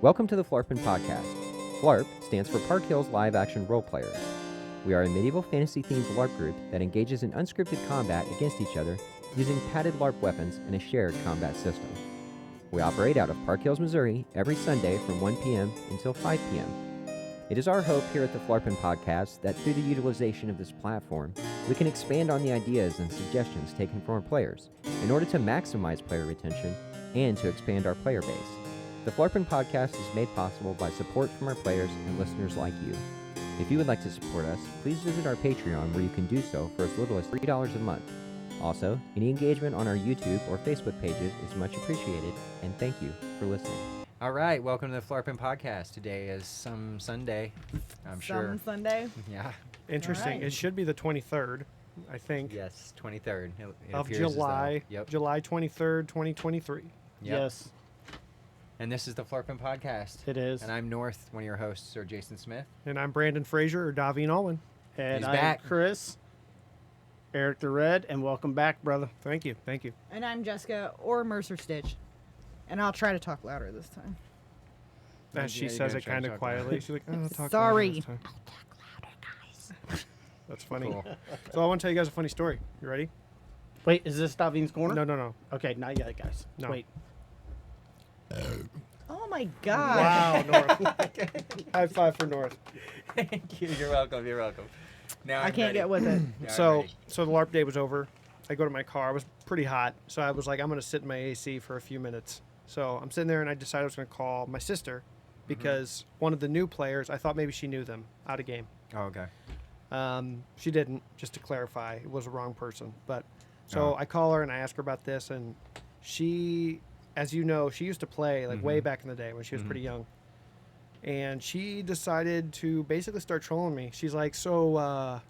Welcome to the Phlarpin Podcast. Phlarp stands for Park Hills Live Action Role Players. We are a medieval fantasy-themed LARP group that engages in unscripted combat against each other using padded LARP weapons and a shared combat system. We operate out of Park Hills, Missouri every Sunday from 1 p.m. until 5 p.m. It is our hope here at the Phlarpin Podcast that through the utilization of this platform, we can expand on the ideas and suggestions taken from our players in order to maximize player retention and to expand our player base. The Phlarpin Podcast is made possible by support from our players and listeners like you. If you would like to support us, please visit our Patreon where you can do so for as little as $3 a month. Also, any engagement on our YouTube or Facebook pages is much appreciated, and thank you for listening. All right, welcome to the Phlarpin Podcast. Today is some Sunday, I'm sure. Some Sunday? Yeah. Interesting. Right. It should be the 23rd, I think. Yes, 23rd. It of appears as though. July. Yep. July 23rd, 2023. Yep. Yes, And this is the Phlarpin Podcast. it is. And I'm North, one of your hosts, Sir Jason Smith. And I'm Brandon Fraser or Daveen Alwyn. And He's I'm back. Chris, Eric the Red, and welcome back, brother. Thank you. Thank you. And I'm Jessica or Mercer Stitch. And I'll try to talk louder this time. As she Yeah, you're says gonna it try to kind of talk quietly. louder. She's like, oh, talk Sorry. louder this time. That's funny. Cool. So I want to tell you guys a funny story. You ready? Wait, is this Daveen's corner? No. Okay, not yet, guys. No. Wait. Oh my god. Wow, North. High five for North. Thank you. You're welcome. You're welcome. Now I I'm can't ready. get with it. Now I'm So ready. the LARP day was over. I go to my car. It was pretty hot. So I was like, I'm going to sit in my AC for a few minutes. So I'm sitting there and I decided I was going to call my sister because one of the new players, I thought maybe she knew them out of game. Oh, okay. She didn't, just to clarify. It was the wrong person. But so Oh. I call her and I ask her about this. And she, as you know, she used to play like way Mhm. back in the day when she was Mhm. pretty young. And she decided to basically start trolling me. She's like, so,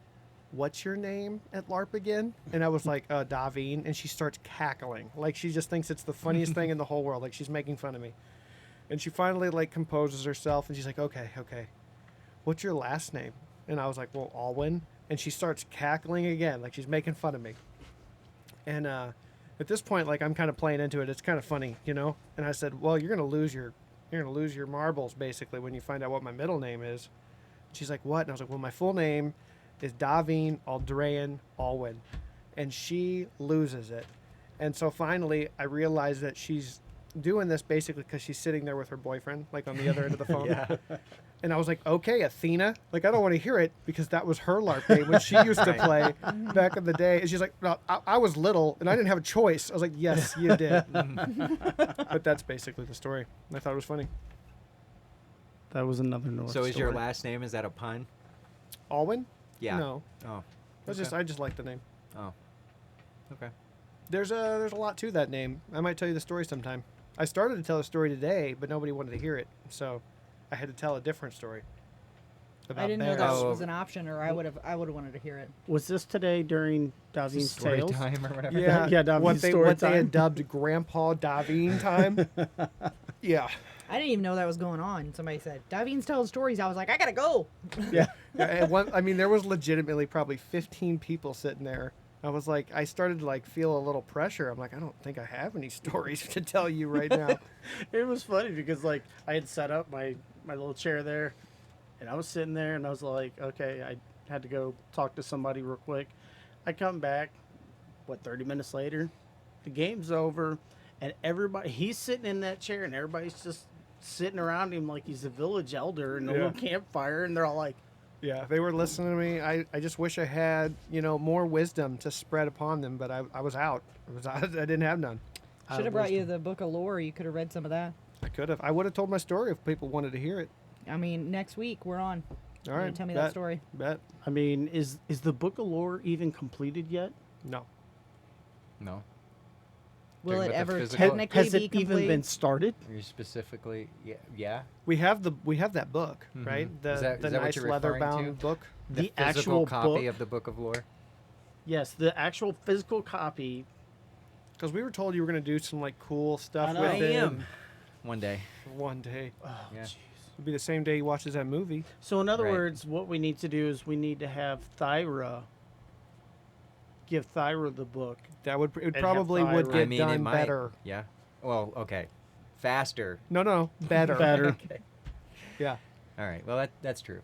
what's your name at LARP again? And I was like, Daveen. And she starts cackling. Like, she just thinks it's the funniest thing in the whole world. Like, she's making fun of me. And she finally, like, composes herself. And she's like, okay. What's your last name? And I was like, well, Alwyn. And she starts cackling again. Like, she's making fun of me. And at this point, like, I'm kind of playing into it. It's kind of funny, you know? And I said, well, you're going to lose your marbles, basically, when you find out what my middle name is. She's like, what? And I was like, well, my full name is Daveen Aldrean Alwyn. And she loses it. And so finally, I realized that she's doing this basically because she's sitting there with her boyfriend, like on the other end of the phone. Yeah. And I was like, okay, Athena. Like, I don't want to hear it because that was her LARP game when she used to play back in the day. And she's like, no, I was little and I didn't have a choice. I was like, yes, you did. But that's basically the story. I thought it was funny. That was another North So is your story. last name, is that a pun? Alwyn? Yeah. No. Oh. I just like the name. Oh. Okay. There's a lot to that name. I might tell you the story sometime. I started to tell a story today, but nobody wanted to hear it. So I had to tell a different story. I didn't know bears. that Oh. was an option, or I would have wanted to hear it. Was this today during Daveen's Story Tales? time or whatever. Yeah, Yeah, Daveen's what story they time. had dubbed Grandpa Daveen time. Yeah. I didn't even know that was going on. Somebody said, Daveen's telling stories. I was like, I gotta go. Yeah. There was legitimately probably 15 people sitting there. I was like, I started to like feel a little pressure. I'm like, I don't think I have any stories to tell you right now. It was funny because, like, I had set up my little chair there, and I was sitting there, and I was like, okay, I had to go talk to somebody real quick. I come back, 30 minutes later, the game's over, and he's sitting in that chair, and everybody's just sitting around him like he's a village elder and a Yeah. little campfire, and they're all like, Yeah, they were listening to me. I just wish I had, more wisdom to spread upon them, but I was out. I didn't have none. Should have brought you the book of lore. You could have read some of that. I could have. I would have told my story if people wanted to hear it. I mean, next week we're on. All You right. tell me bet, that story. Bet. I mean, is the Book of Lore even completed yet? No. No. Will Talking it about the ever physical- technically Has be it even complete? been started? Are you specifically? Yeah. We have that book, Mhm. right? The Is that what nice you're leather referring bound to? book. The physical actual copy book? of the Book of Lore. Yes, the actual physical copy. Because we were told you were going to do some like cool stuff I know. with I it. am. One day. One day. Oh, Yeah. jeez. It'll be the same day he watches that movie. So in other Right. words, what we need to do is we need to have Thyra give Thyra the book. That would it have probably would Thyra. get I mean, it done might. better. Yeah. Well, okay. Faster. No, better. Better. Okay. Yeah. All right. Well, that's true.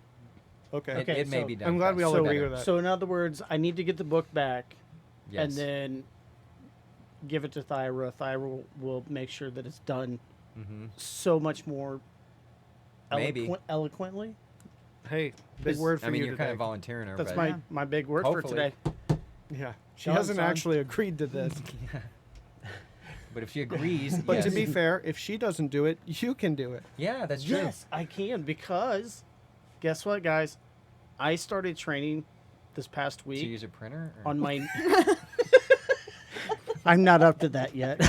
Okay. It, it may so be done. I'm glad we all faster. agree Better. with that. So in other words, I need to get the book back Yes. and then give it to Thyra. Thyra will make sure that it's done Mm-hmm. so much more Maybe. eloquently. Hey, big word for I mean, you you're today. kind of volunteering her. That's but Yeah. my big word Hopefully. for today. Yeah. She Done, hasn't son. actually agreed to this. But if she agrees, But yes. to be fair, if she doesn't do it, you can do it. Yeah, that's true. Yes, I can because guess what, guys? I started training this past To week use a printer? Or? on my. I'm not up to that yet.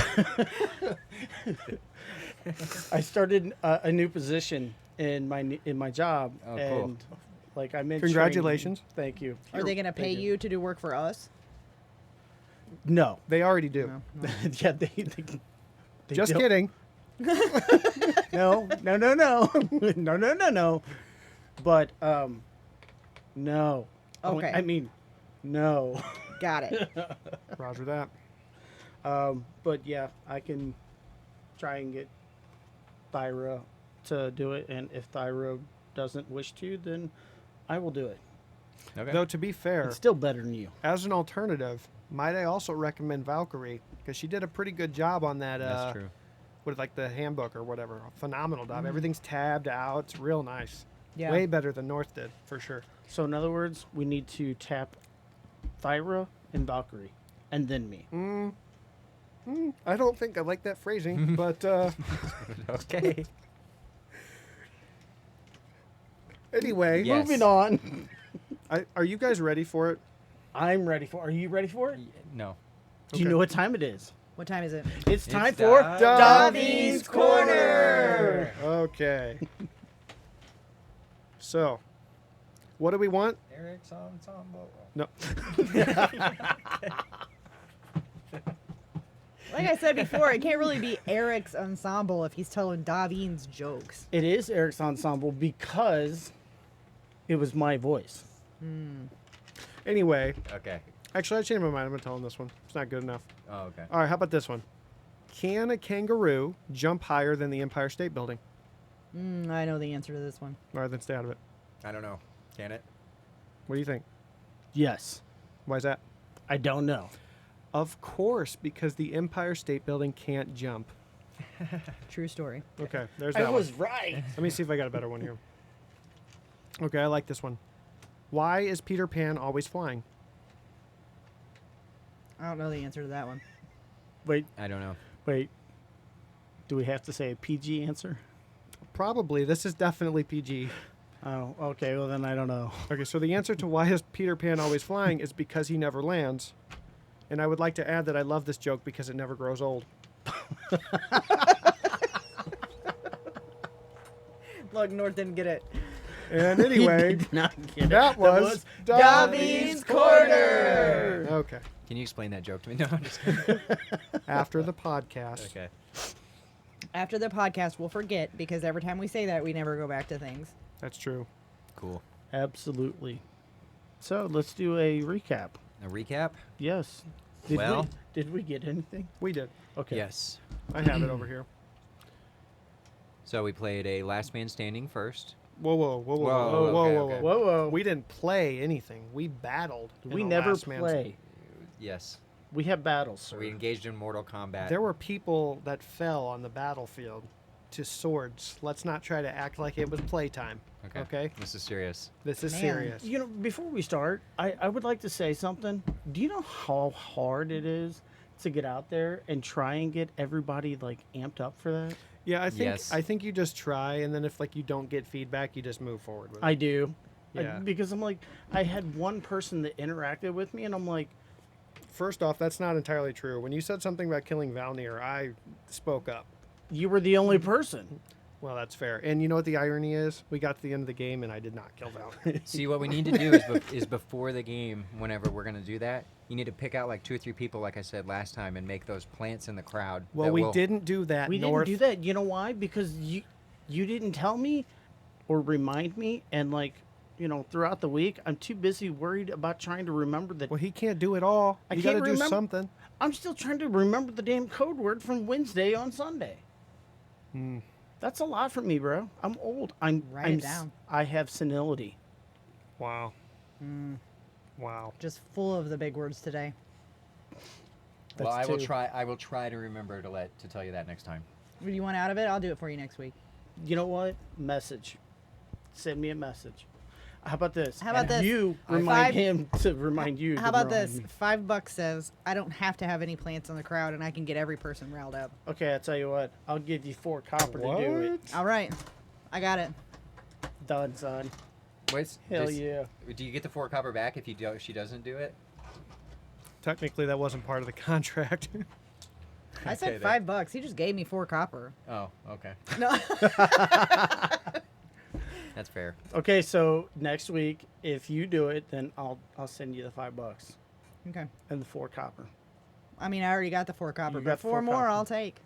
I started a new position in my job, Oh, cool. and like I'm in. Congratulations. training. Thank you. Are they going to Thank pay you to do work for us? No. They already do. No. No. Yeah, they Just don't. kidding. No. No. But no. Okay. I mean, no. Got it. Roger that. But yeah, I can try and get Thyra to do it, and if Thyra doesn't wish to, then I will do it. Okay. Though, to be fair, It's still better than you. as an alternative, might I also recommend Valkyrie? Because she did a pretty good job on that. That's true. With like the handbook or whatever. A phenomenal job. Everything's tabbed out. It's real nice. Yeah. Way better than North did, for sure. So in other words, we need to tap Thyra and Valkyrie, and then me. I don't think I like that phrasing, but Okay. anyway, Yes. Moving on. are you guys ready for it? I'm ready for. Are you ready for it? No. Do you Okay. know what time it is? What time is it? It's time It's for Daveen's Corner. Okay. So, what do we want? Eric's ensemble. No. Like I said before, it can't really be Eric's ensemble if he's telling Daveen's jokes. It is Eric's ensemble because it was my voice. Anyway, Okay. actually, I changed my mind. I'm going to tell him this one. It's not good enough. Oh, okay. All right, how about this one? Can a kangaroo jump higher than the Empire State Building? I know the answer to this one. All right, then stay out of it. I don't know. Can it? What do you think? Yes. Why is that? I don't know. Of course, because the Empire State Building can't jump. True story. Okay, there's I that was one. right. Let me see if I got a better one here. Okay, I like this one. Why is Peter Pan always flying? I don't know the answer to that one. Wait. I don't know. Do we have to say a PG answer? Probably. This is definitely PG. Oh, okay. Well, then I don't know. Okay, so the answer to why is Peter Pan always flying is because he never lands. And I would like to add that I love this joke because it never grows old. Look, North didn't get it. And anyway, He did not get it. that was Daveen's Corner! Okay, Can you explain that joke to me? No, I'm just kidding. after the podcast. Okay. After the podcast, we'll forget because every time we say that, we never go back to things. That's true. Cool. Absolutely. So let's do a recap. A recap? Yes. Well- did we get anything? We did. Okay. Yes. I have it over here. So we played a Last Man Standing first. Whoa, whoa, whoa, whoa, Whoa, whoa, whoa, okay, whoa, okay. whoa. Whoa, whoa. We didn't play anything. We battled. in We the never Last Man play. Yes. We have battles, sir. So we engaged in Mortal Kombat. There were people that fell on the battlefield to swords. Let's not try to act like it was playtime. Okay? This is serious. This is Man. serious. You know, before we start, I would like to say something. Do you know how hard it is to get out there and try and get everybody like amped up for that? Yeah, Yes. I think you just try, and then if like you don't get feedback, you just move forward with it. I do. Yeah. Because I'm like, I had one person that interacted with me, and I'm like, First off, that's not entirely true. When you said something about killing Valnir, I spoke up. you were the only person. Well, that's fair. And you know what the irony is? We got to the end of the game, and I did not kill Valnir. See, what we need to do is before the game, whenever we're going to do that, you need to pick out like 2 or 3 people, like I said last time, and make those plants in the crowd. Well, that we will- didn't do that. We North. didn't do that. You know why? Because you didn't tell me or remind me, and like, you know, throughout the week, I'm too busy worried about trying to remember that. Well, he can't do it all. I You got to can't do remember- something. I'm still trying to remember the damn code word from Wednesday on Sunday. That's a lot for me, bro. I'm old. Write it down. I have senility. Wow. Wow. Just full of the big words today. Well, That's two. I will try to remember to tell you that next time. What do you want out of it? I'll do it for you next week. You know what? Message. Send me a message. How about this? How about And this? You Five- remind him to remind you. How to about remind this? me. $5 says I don't have to have any plants in the crowd, and I can get every person riled up. Okay, I'll tell you what. I'll give you 4 copper to do it. All right, I got it. Done, son. Wait, Hell yeah. Do you get the 4 copper back if if she doesn't do it? Technically, that wasn't part of the contract. I said Okay, then. $5. He just gave me 4 copper. Oh, okay. No. That's fair. Okay, so next week, if you do it, then I'll send you the $5 Okay. and the 4 copper. I mean, I already got the 4 copper, You but got the 4 4 more copper. I'll take.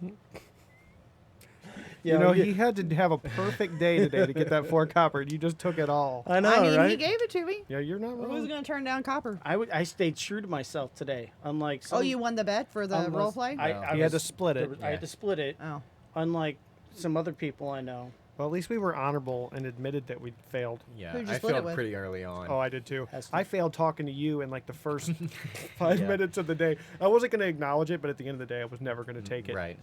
You know, he had to have a perfect day today to get that 4 copper. You just took it all. I know, I mean, right? he gave it to me. Yeah, you're not Who's wrong. going to turn down copper? I stayed true to myself today. Unlike some, Oh, you won the bet for the unless- role play? No. I He had to was- split there it. was- I had to split it. Oh. Unlike some other people I know. Well, at least we were honorable and admitted that we failed. Yeah, Who'd you I split it failed with? pretty early on. Oh, I did too. Has to- I failed talking to you in like the first 5 Yeah. minutes of the day. I wasn't going to acknowledge it, but at the end of the day, I was never going to take it. Right.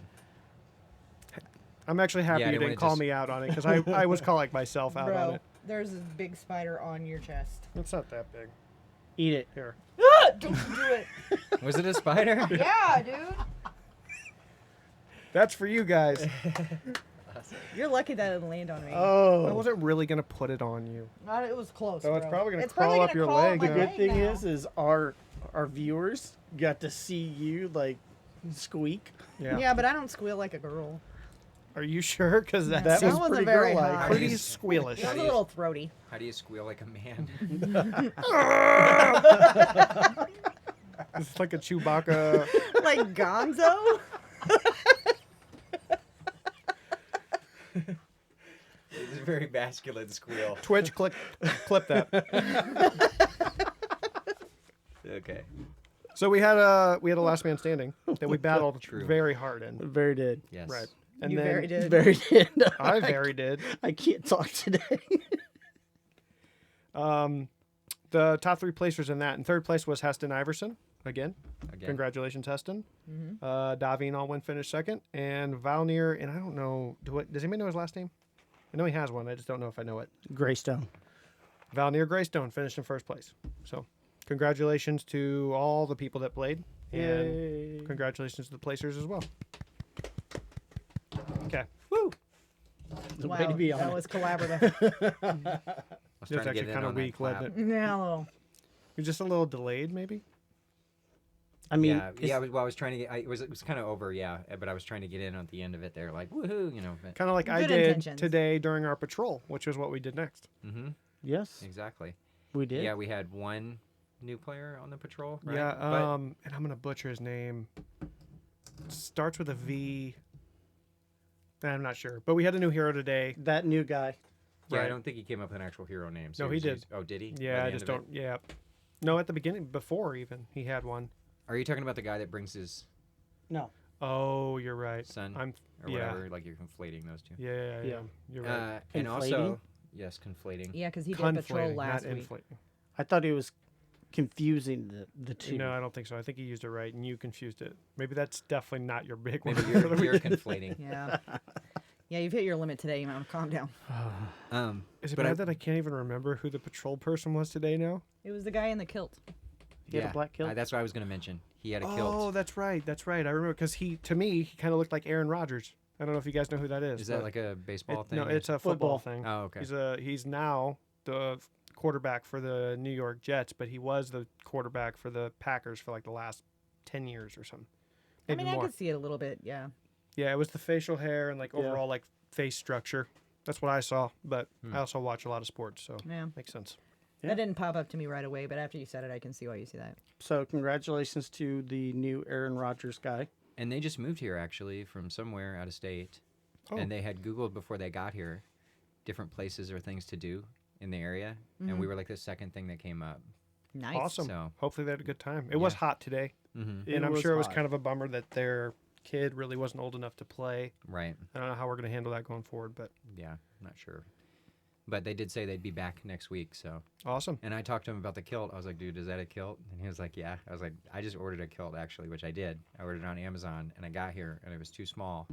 I'm actually happy Yeah, I you didn't didn't wanna call just- me out on it because I was calling myself out on Bro, it. there's this big spider on your chest. It's not that big. Eat it. Here. Don't do it. Was it a spider? Yeah, dude. That's for you guys. You're lucky that it didn't land on me. I Oh. wasn't really going to put it on you. It was close. Oh, it's bro. probably gonna It's crawl probably up gonna your crawl leg, my huh? The good leg thing now. is our viewers got to see you like squeak. Yeah. Yeah, but I don't squeal like a girl. Are you sure? Because that That seems was wasn't pretty very girl-like. high. pretty squealish. It was a little throaty. How do you squeal like a man? It's like a Chewbacca. Like Gonzo? It's a very masculine squeal. Twitch, clip that. Okay. So we had a last man standing that we battled True. very hard in. Very did. Yes. Right. And You then very did. Very did. I very did. I can't talk today. The top 3 placers in that. In third place was Heston Iverson. Again. Congratulations, Heston. Daveen Allwin finished second. And Valnir, and I don't know, does anybody know his last name? I know he has one. I just don't know if I know it. Greystone. Valnir Greystone finished in first place. So congratulations to all the people that played. And Yay. congratulations to the placers as well. Okay. The Wow, way to be on that it. was collaborative. I was It's trying to actually get in kind of on that weak, wasn't clap. it? Yeah, a little. You're just a little delayed, maybe? I mean, Yeah. Well, I was trying to get. It was kind of over, yeah. But I was trying to get in at the end of it. There, like woohoo, you know. Kind of like I Good did intentions. today during our patrol, which is what we did next. Mm-hmm. yes, Exactly. we did. Yeah, we had one new player on the patrol. Right? Yeah, But and I'm gonna butcher his name. Starts with a V. I'm not sure, but we had a new hero today. That new guy. yeah, I right. don't think he came up with an actual hero name. No, he did. Oh, did he? By Yeah, the I end just of it? don't. Yeah, no, at the beginning, before even he had one. Are you talking about the guy that brings his No. Oh, you're right. son I'm. or yeah. whatever? Like you're conflating those two. Yeah. Yeah. You're right. And also, Conflating? yes, conflating. Yeah, because he did patrol Conflating, last not week. inflating. I thought he was confusing the two. No, I don't think so. I think he used it right, and you confused it. Maybe that's definitely not your big one. Maybe you're conflating. Yeah. Yeah, you've hit your limit today. You might want to calm down. Is it but bad I- that I can't even remember who the patrol person was today now? It was the guy in the kilt. He had a black kilt? That's what I was going to mention. He had a Oh, kilt. that's right. That's right. I remember because to me, he kind of looked like Aaron Rodgers. I don't know if you guys know who that is. Is that but like a baseball thing? No, or- it's a football thing. Oh, okay. He's now the quarterback for the New York Jets, but he was the quarterback for the Packers for like the last 10 years or something. Maybe I mean, more. I could see it a little bit. Yeah. Yeah, it was the facial hair and like Yeah. overall like face structure. That's what I saw, but Hmm. I also watch a lot of sports, so Yeah. makes sense. Yeah. That didn't pop up to me right away, but after you said it, I can see why you see that. So congratulations to the new Aaron Rodgers guy. And they just moved here actually from somewhere out of state. Oh. And they had Googled before they got here different places or things to do in the area. And Mm-hmm. we were like the second thing that came up. Nice. Awesome. So- Hopefully they had a good time. It was hot today, Mm-hmm. and I'm was sure it was hot. kind of a bummer that their kid really wasn't old enough to play. Right. I don't know how we're going to handle that going forward, but Yeah, I'm not sure. But they did say they'd be back next week, so. awesome. And I talked to him about the kilt. I was like, dude, is that a kilt? And he was like, yeah. I was like, I just ordered a kilt, actually, which I did. I ordered it on Amazon, and I got here, and it was too small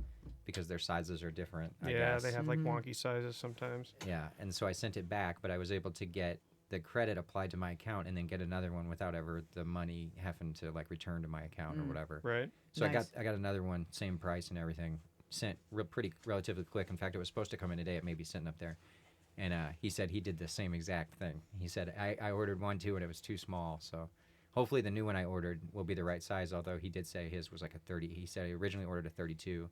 because their sizes are different, I Yeah, guess. they have like wonky sizes sometimes. Yeah, and so I sent it back, but I was able to get the credit applied to my account and then get another one without ever the money having to like return to my account or whatever. Right. So Nice. I got another one, same price and everything, sent relatively quick. In fact, it was supposed to come in today. It may be sitting up there. And he said he did the same exact thing. He said, I ordered one too, and it was too small. So hopefully the new one I ordered will be the right size, although he did say his was like a 30. He said he originally ordered a 32,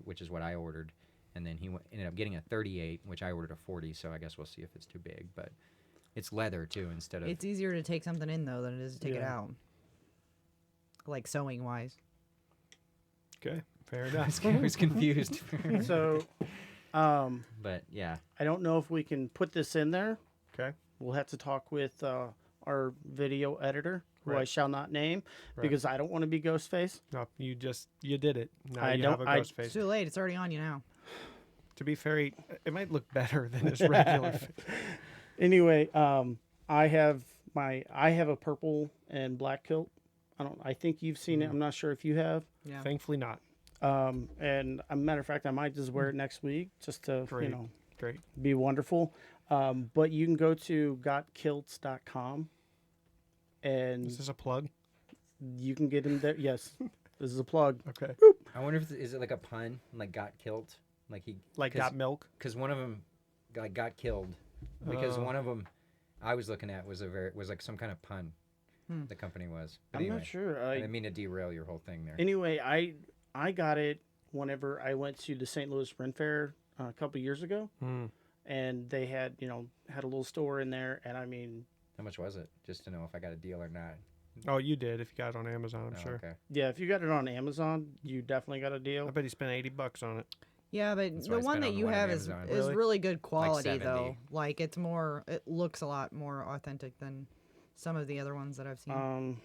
which is what I ordered. And then he ended up getting a 38, which I ordered a 40. So I guess we'll see if it's too big. But it's leather too instead of... It's easier to take something in though than it is to take it Yeah. out. Like sewing wise. Okay. Fair enough. I was confused. So, But yeah. I don't know if we can put this in there. Okay. We'll have to talk with our video editor, who I Right. shall not name, Right. because I don't want to be Ghostface. No, you did it. Now I you don't- have a I- ghost face. It's too late. It's already on you now. To be fair, it might look better than his regular face. Anyway, I have a purple and black kilt. I think you've seen it. I'm not sure if you have. Yeah. Thankfully not. And a matter of fact, I might just wear it next week just to Great. Great. be wonderful. But you can go to gotkilts.com and Is this a plug? you can get in there. Yes, this is a plug. Okay. I wonder if is it like a pun, like got killed, like he Like got milk? because one of them got killed because Oh. one of them I was looking at was like some kind of pun. The company was. But I'm anyway, not sure. I didn't mean to derail your whole thing there. Anyway, I got it whenever I went to the St. Louis Ren Fair a couple years ago, and they had a little store in there, and I mean, How much was it? Just to know if I got a deal or not. Oh, you did if you got it on Amazon, I'm Oh, sure. Okay. yeah, if you got it on Amazon, you definitely got a I deal. bet he spent $80 on it. Yeah, but That's what the I one spent that on the you one on have is Amazon. is Really? really good quality 70. though. Like it looks a lot more authentic than some of the other ones that I've seen.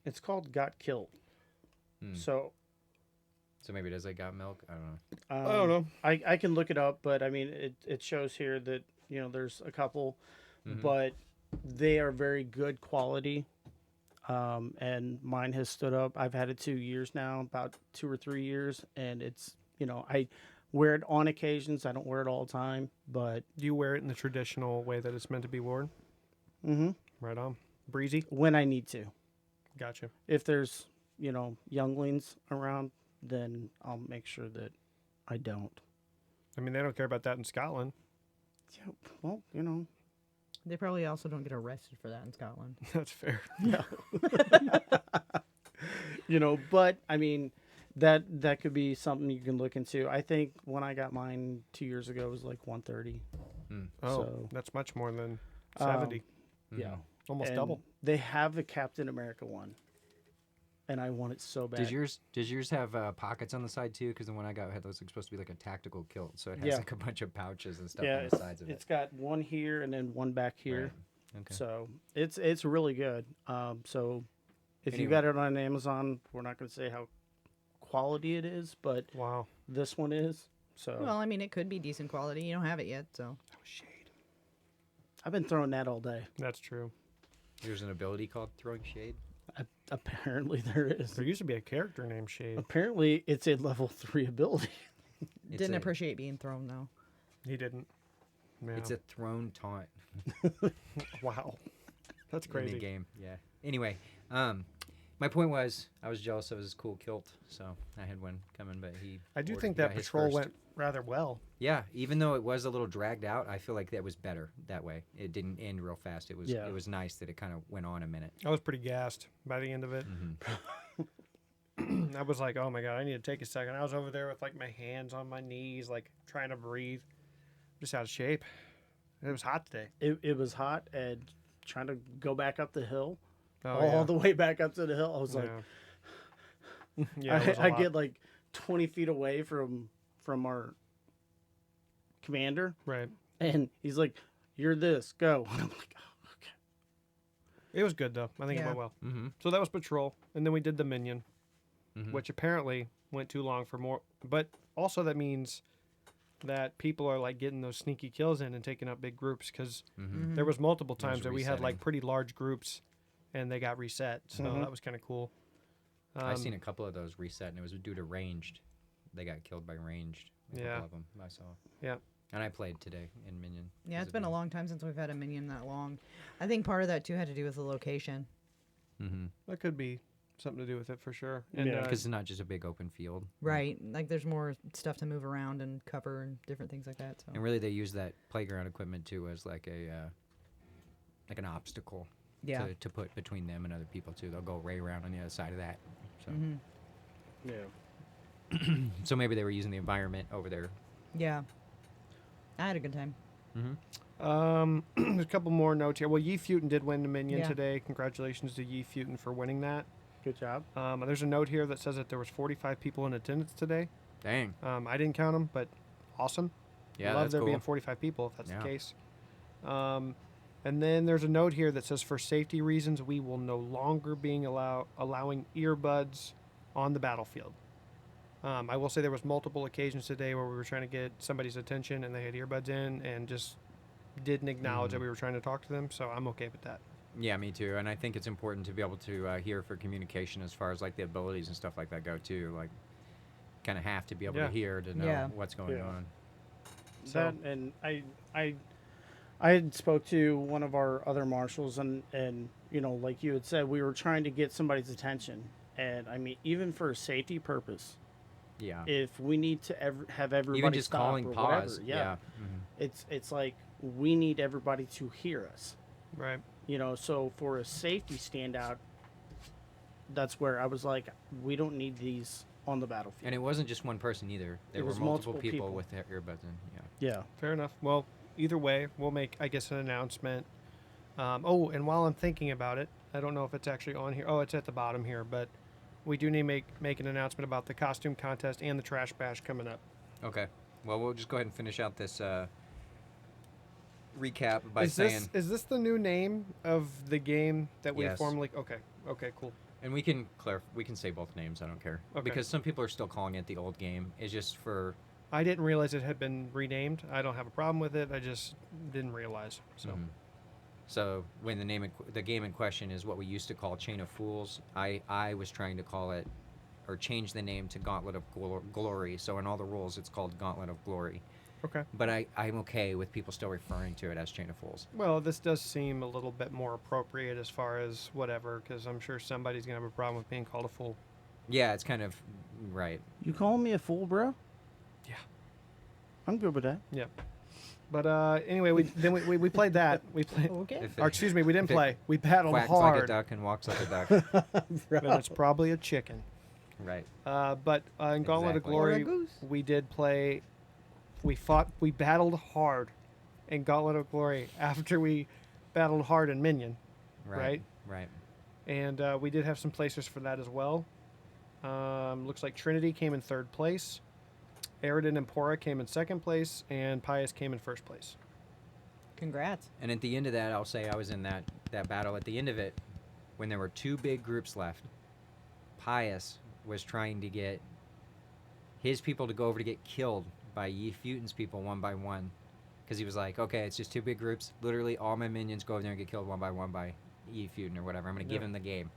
It's called Got Killed. So So maybe it is like got milk. I don't know. I don't know. I can look it up, but I mean, it shows here that there's a couple, but they are very good quality. And mine has stood up. I've had it 2 years now, about 2 or 3 years, and it's I wear it on occasions. I don't wear it all the time, but Do you wear it in the traditional way that it's meant to be worn? mhm, Right on. Breezy? when I need to. Gotcha. If there's younglings around, then I'll make sure that I don't. I mean, they don't care about that in Scotland. Yeah, well, They probably also don't get arrested for that in Scotland. That's fair. But I mean, that could be something you can look into. I think when I got mine 2 years ago, it was like 130. Oh, So- that's much more than 70. Yeah, Almost And double. They have a Captain America one, and I want it so bad. Did yours have pockets on the side too? Because the one I got was supposed to be like a tactical kilt, so it has Yeah. like a bunch of pouches and stuff Yeah, on the sides of it's it. got one here and then one back here. Right. Okay. So it's really good. So if you Anyway. got it on Amazon, we're not going to say how quality it is, but Wow. this one is. So Well, I mean, it could be decent quality. You don't have it yet, so. That was shade. I've been throwing that all day. That's true. There's an ability called throwing shade. Apparently there is. There used to be a character named Shade. Apparently it's a level 3 ability. It's Didn't a- appreciate being thrown though. He didn't. Man. It's a thrown taunt Wow. That's in crazy. the game. Yeah. Anyway, my point was I was jealous of his cool kilt, so I had one coming, but I do ordered- think got that his patrol first. went rather well. Yeah, even though it was a little dragged out, I feel like that was better that way. It didn't end real fast. It was Yeah. it was nice that it kind of went on a minute. I was pretty gassed by the end of it. I was like, oh my God, I need to take a second. I was over there with like my hands on my knees, like trying to breathe. Just out of shape. It was hot today. It was hot and trying to go back up the hill. Oh, all the way back up to the hill. I was like, yeah. Yeah, it was a I lot. get like 20 feet away from our commander, Right. and he's like, "You're this, go." And I'm like, "Oh, okay." It was good though. I think it Yeah. went well. Mm-hmm. So that was patrol, and then we did the minion. which apparently went too long for more. But also that means that people are like getting those sneaky kills in and taking up big groups because there was multiple There's times that we had like resetting. pretty large groups and they got reset. So that was kind of cool. I've seen a couple of those reset, and it was due to ranged. They got killed by ranged. A Yeah. couple of them I saw. Yeah. And I played today in Minion. Yeah, 'cause it's of been a Minion. long time since we've had a minion that long. I think part of that too had to do with the location. That could be something to do with it for sure. And Yeah. Because it's not just a big open field. Right. Like there's more stuff to move around and cover and different things like that. So And really, they use that playground equipment too as like a like an obstacle yeah. to put between them and other people too. They'll go right around on the other side of that. So, Yeah. so maybe they were using the environment over there. Yeah. I had a good time. there's a couple more notes here. Well, Yi Futin did win the Minion Yeah. today. Congratulations to Yi Futin for winning that. Good job. There's a note here that says that there was 45 people in attendance today. Dang. I didn't count them, but awesome. Yeah, Love that's there cool. being 45 people if that's Yeah. the case. And then there's a note here that says for safety reasons, we will no longer being allowing earbuds on the battlefield. I will say there was multiple occasions today where we were trying to get somebody's attention and they had earbuds in and just didn't acknowledge that we were trying to talk to them. So I'm okay with that. Yeah, me too. And I think it's important to be able to hear for communication as far as like the abilities and stuff like that go too. Like, kind of have to be able Yeah. to hear to know Yeah. what's going Yeah. on. So- That and I had spoke to one of our other marshals and you know, like you had said, we were trying to get somebody's attention. And I mean, even for a safety purpose, Yeah. if we need to have everybody Even just stop calling or pause. whatever, yeah, it's like we need everybody to hear us. Right. You know, so for a safety standout, that's where I was like, we don't need these on the battlefield. And it wasn't just one person either. There It were was multiple multiple people people. with their earbuds in. Yeah. yeah, Fair enough. Well, either way, we'll make, I guess, an announcement. Oh, and while I'm thinking about it, I don't know if it's actually on here. Oh, it's at the bottom here, but we do need to make an announcement about the costume contest and the trash bash coming up. Okay. Well, we'll just go ahead and finish out this recap by is saying, this the new name of the game that we Yes. formerly? Okay. Okay. Cool. and we can we can say both names. I don't care Okay. because some people are still calling it the old game. It's just for I didn't realize it had been renamed. I don't have a problem with it. I just didn't realize. So. So when the game in question is what we used to call Chain of Fools, I was trying to call it or change the name to Gauntlet of Glory. So in all the rules, it's called Gauntlet of Glory. Okay. But I'm okay with people still referring to it as Chain of Fools. Well, this does seem a little bit more appropriate as far as whatever, because I'm sure somebody's gonna have a problem with being called a fool. Yeah, it's kind of right. you calling me a fool, bro? Yeah. I'm good with that. Yeah. But anyway, we played that. We played. Okay. If Or excuse me, we didn't if it play. We battled quacks hard. like a duck and walks like a duck. Then it's probably a chicken. Right. But in Gauntlet of Exactly. Or a Glory, goose. we did play. We battled hard in Gauntlet of Glory after we battled hard in Minion, Right. Right. and we did have some placers for that as well. Looks like Trinity came in third place, Aridin and Pora came in second place, and Pius came in first place. Congrats. And at the end of that, I'll say I was in that battle. At the end of it, when there were two big groups left, Pius was trying to get his people to go over to get killed by Yi Futin's people one by one. Because he was like, okay, it's just two big groups. Literally, all my minions go over there and get killed one by Yi Futin or whatever. I'm going to give Yeah. him the game.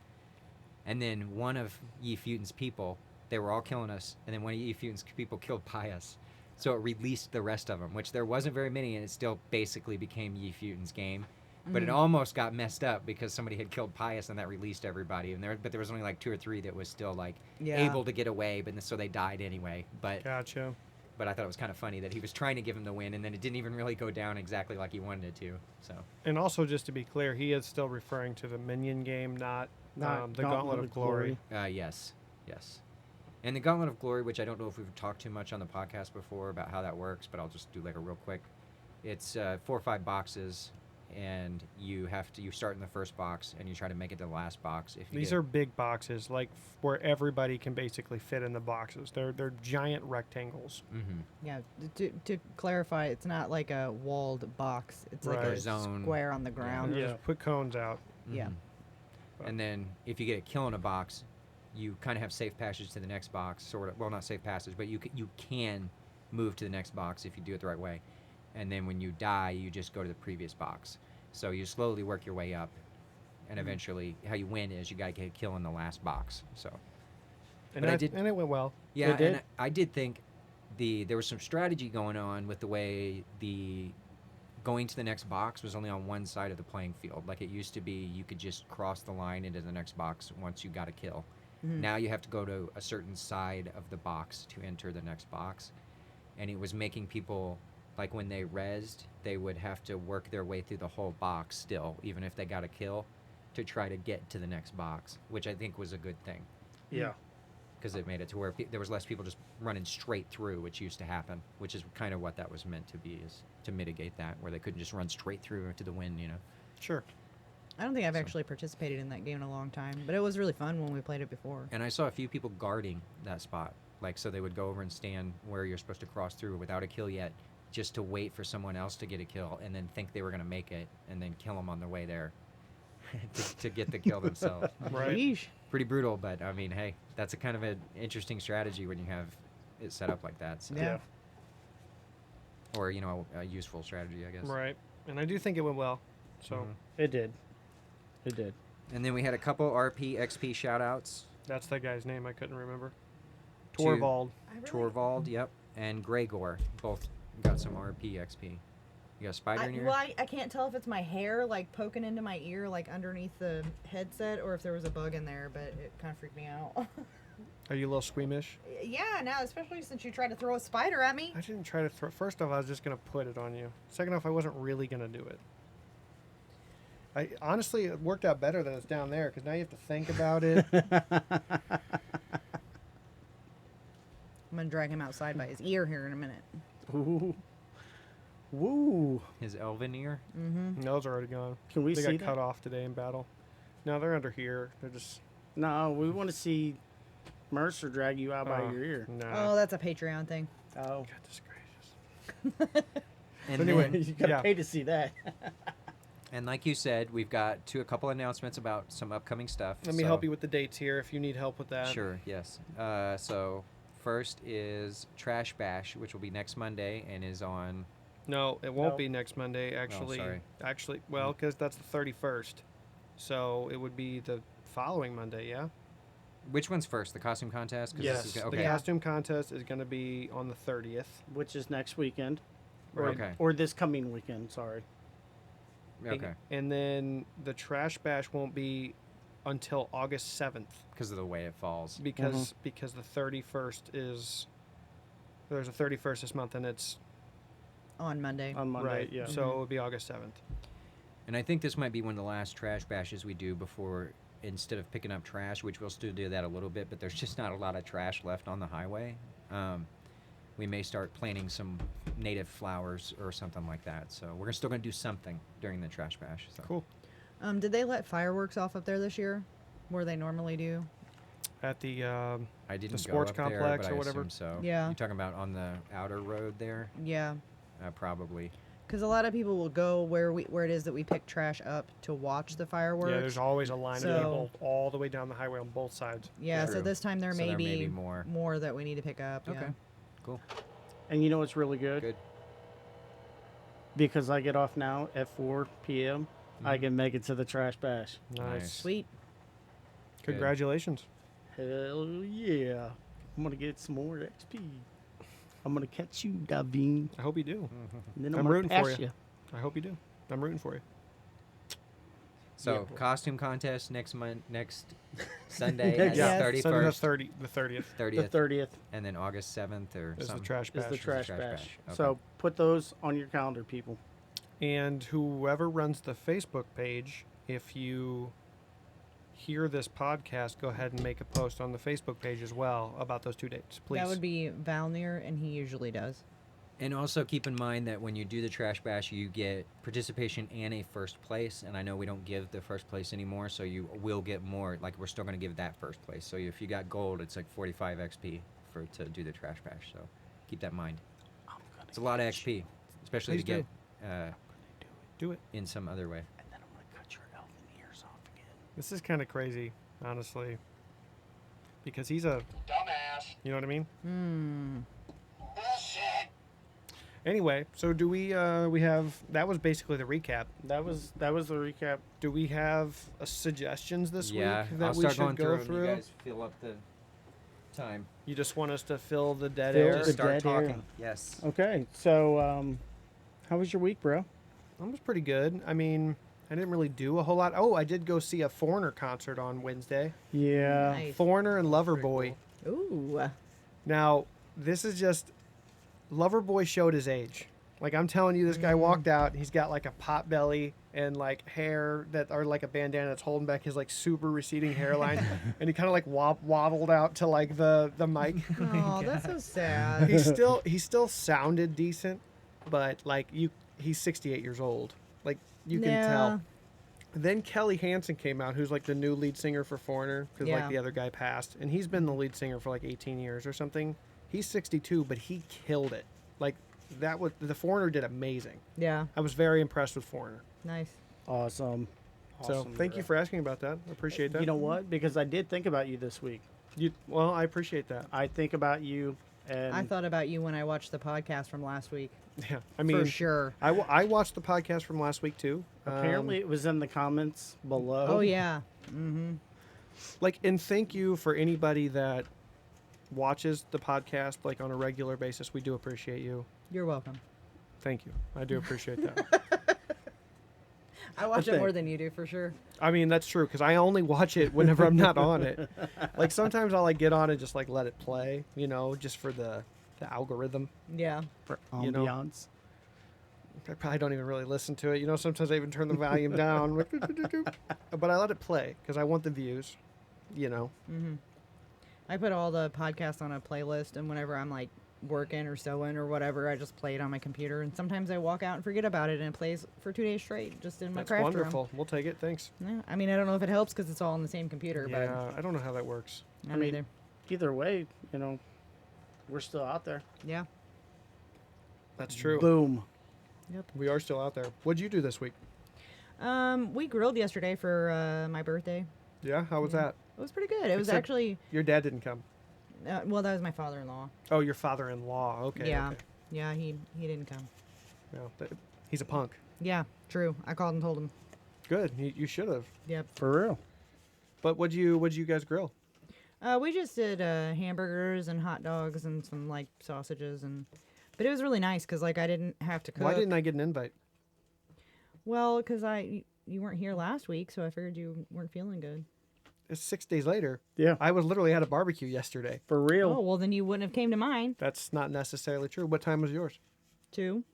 And then one of Yi Futin's people, they were all killing us. And then one of Yi Futin's people killed Pius. So it released the rest of them, which there wasn't very many, and it still basically became Yi Futin's game. But it almost got messed up because somebody had killed Pius, and that released everybody. And but there was only like 2 or 3 that was still like Yeah. able to get away, but so they died anyway. But Gotcha. I thought it was kind of funny that he was trying to give him the win, and then it didn't even really go down exactly like he wanted it to. So And also, just to be clear, he is still referring to the Minion game, not the Gauntlet of Glory. yes. And the Gauntlet of Glory, which I don't know if we've talked too much on the podcast before about how that works, but I'll just do like a real quick. It's 4 or 5 boxes, and you start in the first box, and you try to make it to the last box. If you These get- are big boxes, like where everybody can basically fit in the boxes. They're giant rectangles. Mhm. Yeah. To clarify, it's not like a walled box. It's like Right. a Zone. square on the ground. They Yeah. just put cones out. Yeah. And then if you get a kill in a box, you kind of have safe passage to the next box, sort of. Well, not safe passage, but you can move to the next box if you do it the right way. And then when you die, you just go to the previous box. So you slowly work your way up, and eventually, how you win is you got to get a kill in the last box. So, And, but I did, and it went well. yeah, It did? and I did think there was some strategy going on with the way the going to the next box was only on one side of the playing field. Like it used to be, you could just cross the line into the next box once you got a kill. Now you have to go to a certain side of the box to enter the next box, and it was making people, like when they rezzed, they would have to work their way through the whole box still, even if they got a kill, to try to get to the next box, which I think was a good thing. Yeah. Because it made it to where there was less people just running straight through, which used to happen, which is kind of what that was meant to be, is to mitigate that, where they couldn't just run straight through to the win, you know. Sure. I don't think I've actually participated in that game in a long time, but it was really fun when we played it before. And I saw a few people guarding that spot, like so they would go over and stand where you're supposed to cross through without a kill yet, just to wait for someone else to get a kill, and then think they were going to make it, and then kill them on their way there to get the kill themselves. Right. Yeesh. Pretty brutal, but I mean, hey, that's a kind of an interesting strategy when you have it set up like that. So. Yeah. Or, you know, a useful strategy, I guess. Right. And I do think it went well. So Mhm. It did. It did. And then we had a couple RP, XP shout-outs. that's that guy's name I couldn't remember. To- Torvald. Torvald, yep, and Gregor both got some RP, XP. You got a spider in your... I can't tell if it's my hair like poking into my ear like underneath the headset or if there was a bug in there, but it kind of freaked me out. Are you a little squeamish? Yeah, now especially since you tried to throw a spider at me. I didn't try to throw. First off, I was just going to put it on you. Second off, I wasn't really going to do it. Honestly, it worked out better than it's down there because now you have to think about it. I'm gonna drag him outside by his ear here in a minute. Ooh. Woo. His elven ear? Mm-hmm. Those are already gone. Can we They see got that? cut off today in battle. No, they're under here. They're just... No, we want to see Mercer drag you out by your ear. No. Oh, that's a Patreon thing. Oh. Goodness gracious. And But anyway, then, you gotta yeah. pay to see that. and like you said, we've got a couple announcements about some upcoming stuff. Let me so- help you with the dates here if you need help with that. Sure, yes. So first is Trash Bash, which will be next Monday and is on... No, it won't No. be next Monday. Actually, sorry. well, because that's the 31st. So it would be the following Monday, yeah? Which one's first? The costume contest? 'Cause Yes. This is, The okay. costume contest is going to be on the 30th. Which is next weekend. Right. Okay. Or this coming weekend, sorry. Okay. And then the Trash Bash won't be until August 7th Because of the way it falls. because the 31st is... There's a 31st this month, and it's... On Monday. On Monday, right, yeah. so it would be August 7th. And I think this might be one of the last Trash Bashes we do before, instead of picking up trash, which we'll still do that a little bit, but there's just not a lot of trash left on the highway. We may start planting some native flowers or something like that. So we're still going to do something during the Trash Bash. So. Cool. Did they let fireworks off up there this year, where they normally do? At the... I didn't sports go up there, complex but or I whatever? assume so. Yeah. You're talking about on the outer road there? Yeah, Probably. because a lot of people will go where it is that we pick trash up to watch the fireworks. Yeah, there's always a line So- of people all the way down the highway on both sides. Yeah, so True. this time there So may there may be be more. that we need to pick up. Okay. Yeah. Cool. And you know what's really good? Good. Because I get off now at 4 p.m., I Mhm. can make it to the Trash Bash. Nice. Sweet. Good. Congratulations. Hell yeah. I'm going to get some more XP. I'm going to catch you, Daveen. I hope you do. And then I'm I'm, going rooting to for pass you. you. I hope you do. I'm rooting for you. So Yeah, boy. costume contest next Sunday Next- at Yes. Sunday the 31st, 30th 30th, The 30th and then August 7th or is the something. Trash is Bash. the Trash Trash Bash. Bash. Okay. So put those on your calendar, people. And whoever runs the Facebook page, if you hear this podcast, go ahead and make a post on the Facebook page as well about those 2 dates, please. That would be Valnir, and he usually does. And also keep in mind that when you do the Trash Bash, you get participation and a first place. And I know we don't give the first place anymore, so you will get more. Like, we're still going to give that first place. So if you got gold, it's like 45 XP to do the Trash Bash. So keep that in mind. It's a lot of XP, especially Please to get Do it. in some other way. And then I'm going to cut your elven ears off again. This is kind of crazy, honestly. because he's a dumbass. You know what I mean? Bullshit. Anyway, so do we have, that was basically the recap. That was the recap. Do we have suggestions this Yeah, week that I'll we start should going go through. through? And you guys fill up the time. You just want us to fill the dead Fill air? the Just start dead air. talking. Yes. Okay, so how was your week, bro? That was pretty good. I mean, I didn't really do a whole lot. Oh, I did go see a Foreigner concert on Wednesday. Yeah. Nice. Foreigner and Loverboy. Ooh. Now, this is just, Loverboy showed his age. Like, I'm telling you, this guy walked out. He's got like a pot belly and like hair that are like a bandana that's holding back his like super receding hairline, and he kind of like waddled out to like the mic. Oh, that's so sad. He still sounded decent, but like he's 68 years old. Like you can tell. Then Kelly Hansen came out, who's like the new lead singer for Foreigner, because like Yeah. the other guy passed, and he's been the lead singer for like 18 years or something. He's 62, but he killed it. Like the Foreigner did amazing. Yeah. I was very impressed with Foreigner. Nice. Awesome. So Awesome, thank you bro. for asking about that. I appreciate that. You know what? Because I did think about you this week. Well, I appreciate that. I think about you, and I thought about you when I watched the podcast from last week. Yeah, I mean, For sure. I watched the podcast from last week too. apparently it was in the comments below. Oh, yeah. Mm-hmm. Like, and thank you for anybody that watches the podcast like on a regular basis. We do appreciate you. You're welcome. Thank you. I do appreciate that. I watch it Okay. more than you do, for sure. I mean, that's true because I only watch it whenever I'm not on it. Like sometimes I'll like get on and just like let it play, you know, just for the algorithm. Yeah. For You know. ambiance. I probably don't even really listen to it. You know, sometimes I even turn the volume down. But I let it play because I want the views, you know. Mm-hmm. I put all the podcasts on a playlist, and whenever I'm like working or sewing or whatever, I just play it on my computer. And sometimes I walk out and forget about it, and it plays for 2 days straight, just in my That's craft wonderful. We'll take it. Thanks. room. Yeah. I mean, I don't know if it helps because it's all on the same computer, Yeah, I don't know how that works. but I mean, either. Either way, you know, we're still out there. Yeah. That's true. Boom. We are still out there. What'd you do this week? We grilled yesterday for my birthday. Yeah, how was that? It was pretty good. It was Except- actually, Your dad didn't come. well, that was my father-in-law. Oh, your father-in-law. Okay. Yeah. Okay. Yeah, he didn't come. No, he's a punk. Yeah, true. I called and told him. Good. You should have. Yep. For real. But what'd you guys grill? We just did hamburgers and hot dogs and some like sausages but it was really nice because like I didn't have to cook. Why didn't I get an invite? Well, because you weren't here last week, so I figured you weren't feeling good. It's 6 days later. Yeah. I was literally at a barbecue yesterday. For real. Oh well, then you wouldn't have came to mine That's not necessarily true. What time was yours? too.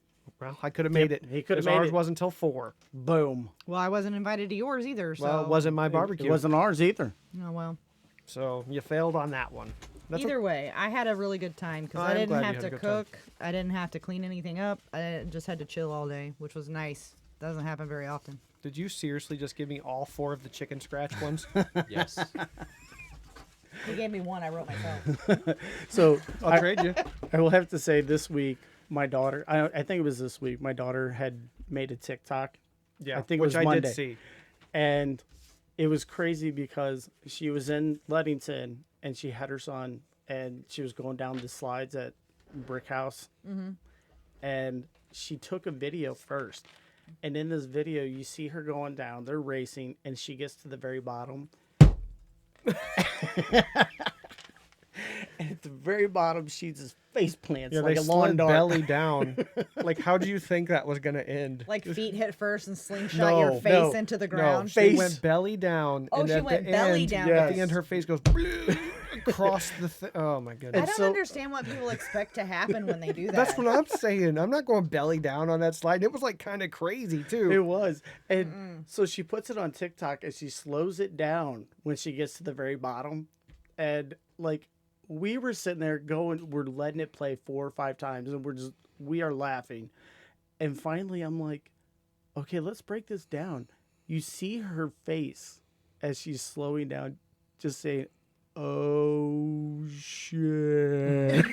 Well, I could have made Yep, it. he could have 'cause made ours it. wasn't till 4. Boom. Well, I wasn't invited to yours either. So Well, it wasn't my barbecue. It wasn't ours either. Oh well. So you failed on that one. That's Either way, I had a really good time because I I'm didn't glad you have had a to good time. cook. I didn't have to clean anything up. I just had to chill all day, which was nice. Doesn't happen very often. Did you seriously just give me all 4 of the chicken scratch ones? Yes. He gave me one. I wrote myself. So I'll trade you. I will have to say this week, my daughter, I think it was this week, my daughter had made a TikTok. Yeah, I think it which was I Monday. did see. And it was crazy because she was in Ludington and she had her son and she was going down the slides at Brick House. Mm-hmm. And she took a video first. And in this video, you see her going down. They're racing, and she gets to the very bottom. And at the very bottom, she just face plants Yeah, like they a lawn slid dart. belly down. Like, how do you think that was going to end? Like feet hit first and slingshot No, your face no, into the No, ground. she Face. went belly down. Oh, and she at went the belly end, down. At Yes. the end, her face goes across the thing. Oh, my I goodness. don't so- understand what people expect to happen when they do that. That's what I'm saying. I'm not going belly down on that slide. It was like kind of crazy, too. It was. And so she puts it on TikTok and she slows it down when she gets to the very bottom. And like we were sitting there going, we're letting it play 4 or 5 times and we are laughing. And finally I'm like, okay, let's break this down. You see her face as she's slowing down, just saying, oh shit.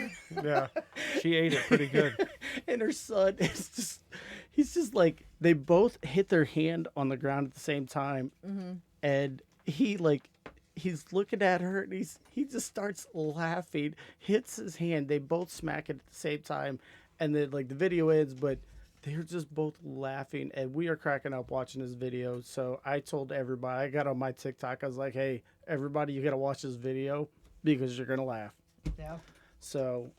Yeah. She ate it pretty good. And her son is just, he's just like, they both hit their hand on the ground at the same time. And he he's looking at her and he just starts laughing, hits his hand. They both smack it at the same time, and then like the video ends, but they're just both laughing, and we are cracking up watching this video. So I told everybody, I got on my TikTok, I was like, hey, everybody, you got to watch this video because you're going to laugh. Yeah. So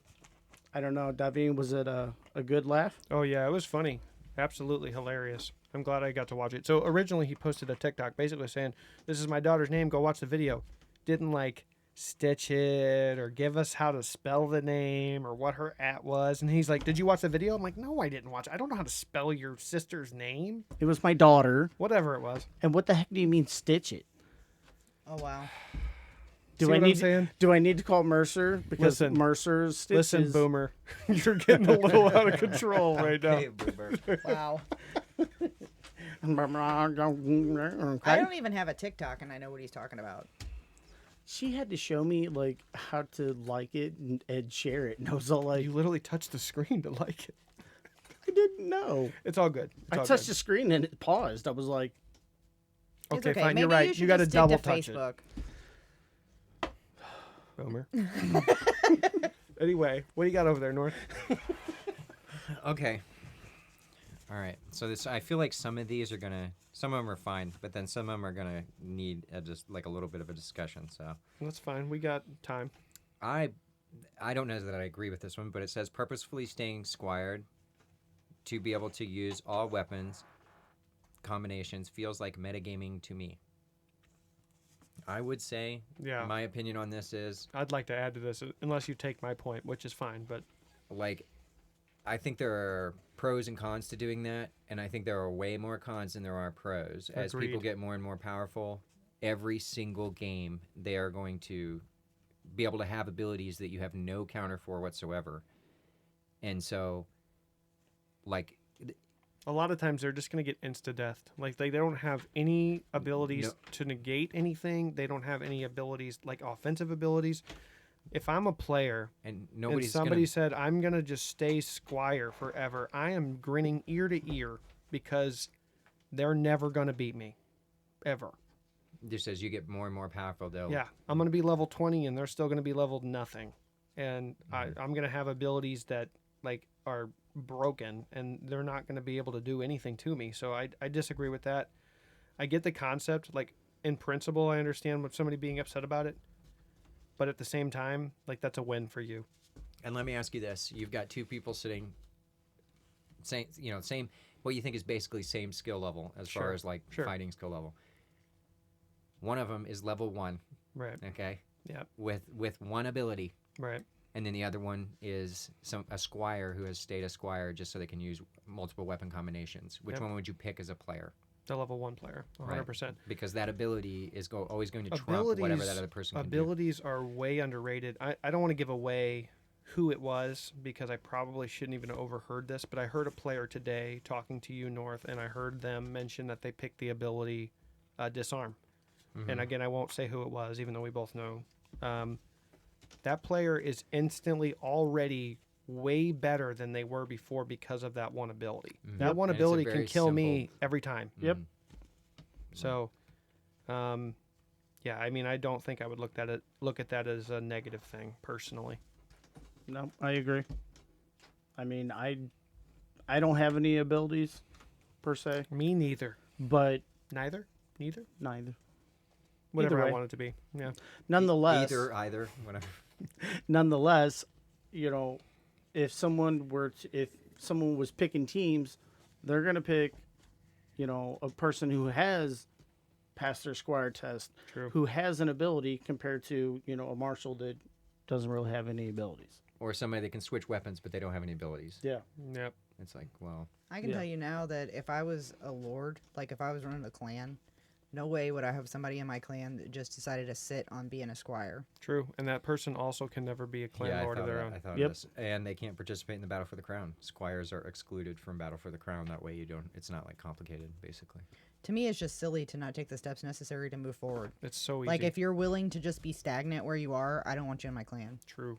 I don't know, Daveen, was it a good laugh? Oh yeah, it was funny. Absolutely hilarious. I'm glad I got to watch it. So originally he posted a TikTok basically saying, "This is my daughter's name. Go watch the video." Didn't like stitch it or give us how to spell the name or what her at was. And he's like, "Did you watch the video?" I'm like, "No, I didn't watch it. I don't know how to spell your sister's name." It was my daughter. Whatever it was. And what the heck do you mean stitch it? Oh wow. See what I'm saying? Do I need to call Mercer? Because Listen. Mercer's stitches... Listen, Boomer, you're getting a little out of control right now. Hey, Boomer. Wow. Okay. I don't even have a TikTok, and I know what he's talking about. She had to show me like how to like it and share it, and I was all like, You literally touched the screen to like it. I didn't know. It's all good. It's I all touched good. the screen and it paused. I was like, It's Okay, fine. Maybe You're right. You, should You got to just double stick touch to it. Facebook. Boomer. Anyway, what do you got over there, North? Okay. All right. So this, I feel like some of these are gonna, some of them are fine, but then some of them are gonna need just like a little bit of a discussion. So That's fine. We got time. I don't know that I agree with this one, but it says purposefully staying squired to be able to use all weapons combinations feels like metagaming to me. I would say, Yeah. my opinion on this is, I'd like to add to this, unless you take my point, which is fine. But like, I think there are pros and cons to doing that, and I think there are way more cons than there are pros. As people Agreed. get more and more powerful, every single game, they are going to be able to have abilities that you have no counter for whatsoever. And so, like, a lot of times they're just going to get insta-death. Like, they don't have any abilities No. to negate anything. They don't have any abilities, like offensive abilities. If I'm a player and and nobody's somebody gonna, said, I'm going to just stay squire forever, I am grinning ear to ear because they're never going to beat me. Ever. just as you get more and more powerful, they'll Yeah. I'm going to be level 20 and they're still going to be leveled nothing. And I'm going to have abilities that, like, are broken and they're not going to be able to do anything to me. So I disagree with that. I get the concept, like, in principle I understand what somebody being upset about it, but at the same time, like, that's a win for you. And let me ask you this: you've got two people sitting, same, what you think is basically same skill level as far Sure, as like sure. fighting skill level. One of them is level 1, Right. okay, Yeah. with one ability, Right. and then the other one is a squire who has stayed a squire just so they can use multiple weapon combinations. Which Yep. one would you pick as a player? The level 1 player, 100%. Because that ability is always going to trump whatever that other person can do. Abilities are way underrated. I don't want to give away who it was because I probably shouldn't even have overheard this, but I heard a player today talking to you, North, and I heard them mention that they picked the ability Disarm. Mm-hmm. And again, I won't say who it was, even though we both know. That player is instantly already way better than they were before because of that one ability. Mhm. That Yep. one And it's a ability can very kill me simple- every time. Yep. Mhm. So, yeah, I mean, I don't think I would look at that as a negative thing personally. no, I agree. I mean, I don't have any abilities per se, Me neither. but Neither. neither. Whatever I way. want it to be. Yeah. Nonetheless, Either, whatever. nonetheless, if someone was picking teams, they're gonna pick, a person who has passed their squire test, True. who has an ability compared to, a marshal that doesn't really have any abilities. Or somebody that can switch weapons, but they don't have any abilities. Yeah. Yep. It's like, well, I can Yeah. tell you now that if I was a lord, like if I was running a clan, no way would I have somebody in my clan that just decided to sit on being a squire. True. And that person also can never be a clan yeah, lord of their I own. thought Yep. of this. And they can't participate in the battle for the crown. Squires are excluded from battle for the crown. That way it's not like complicated, basically. To me, it's just silly to not take the steps necessary to move forward. It's so easy. Like if you're willing to just be stagnant where you are, I don't want you in my clan. True.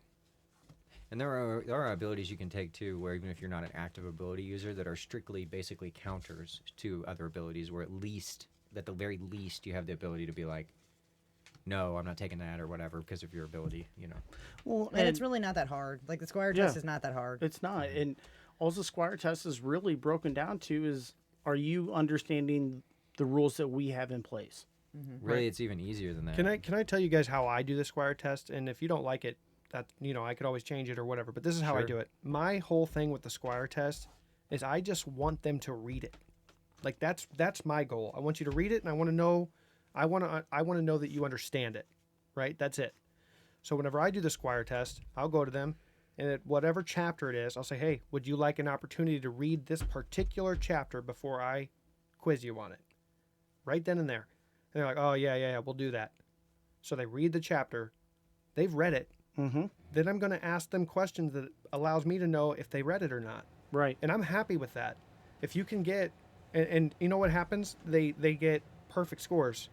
And there are abilities you can take too, where even if you're not an active ability user, that are strictly basically counters to other abilities, where at the very least, you have the ability to be like, no, I'm not taking that or whatever because of your ability, you know. Well, And it's really not that hard. Like the Squire Yeah. test is not that hard. It's not. And all the Squire test is really broken down to is, are you understanding the rules that we have in place? Really, it's even easier than that. Can I tell you guys how I do the Squire test? And if you don't like it, that I could always change it or whatever. But this is how I Sure. do it. My whole thing with the Squire test is I just want them to read it. Like that's my goal. I want you to read it, and I want to know. I want to know that you understand it. Right. That's it. So whenever I do the Squire test, I'll go to them, and at whatever chapter it is, I'll say, "Hey, would you like an opportunity to read this particular chapter before I quiz you on it?" Right then and there. And they're like, "Oh yeah, we'll do that." So they read the chapter, they've read it. Mm-hmm. Then I'm going to ask them questions that allows me to know if they read it or not. Right. And I'm happy with that. If you can get, and you know what happens? They get perfect scores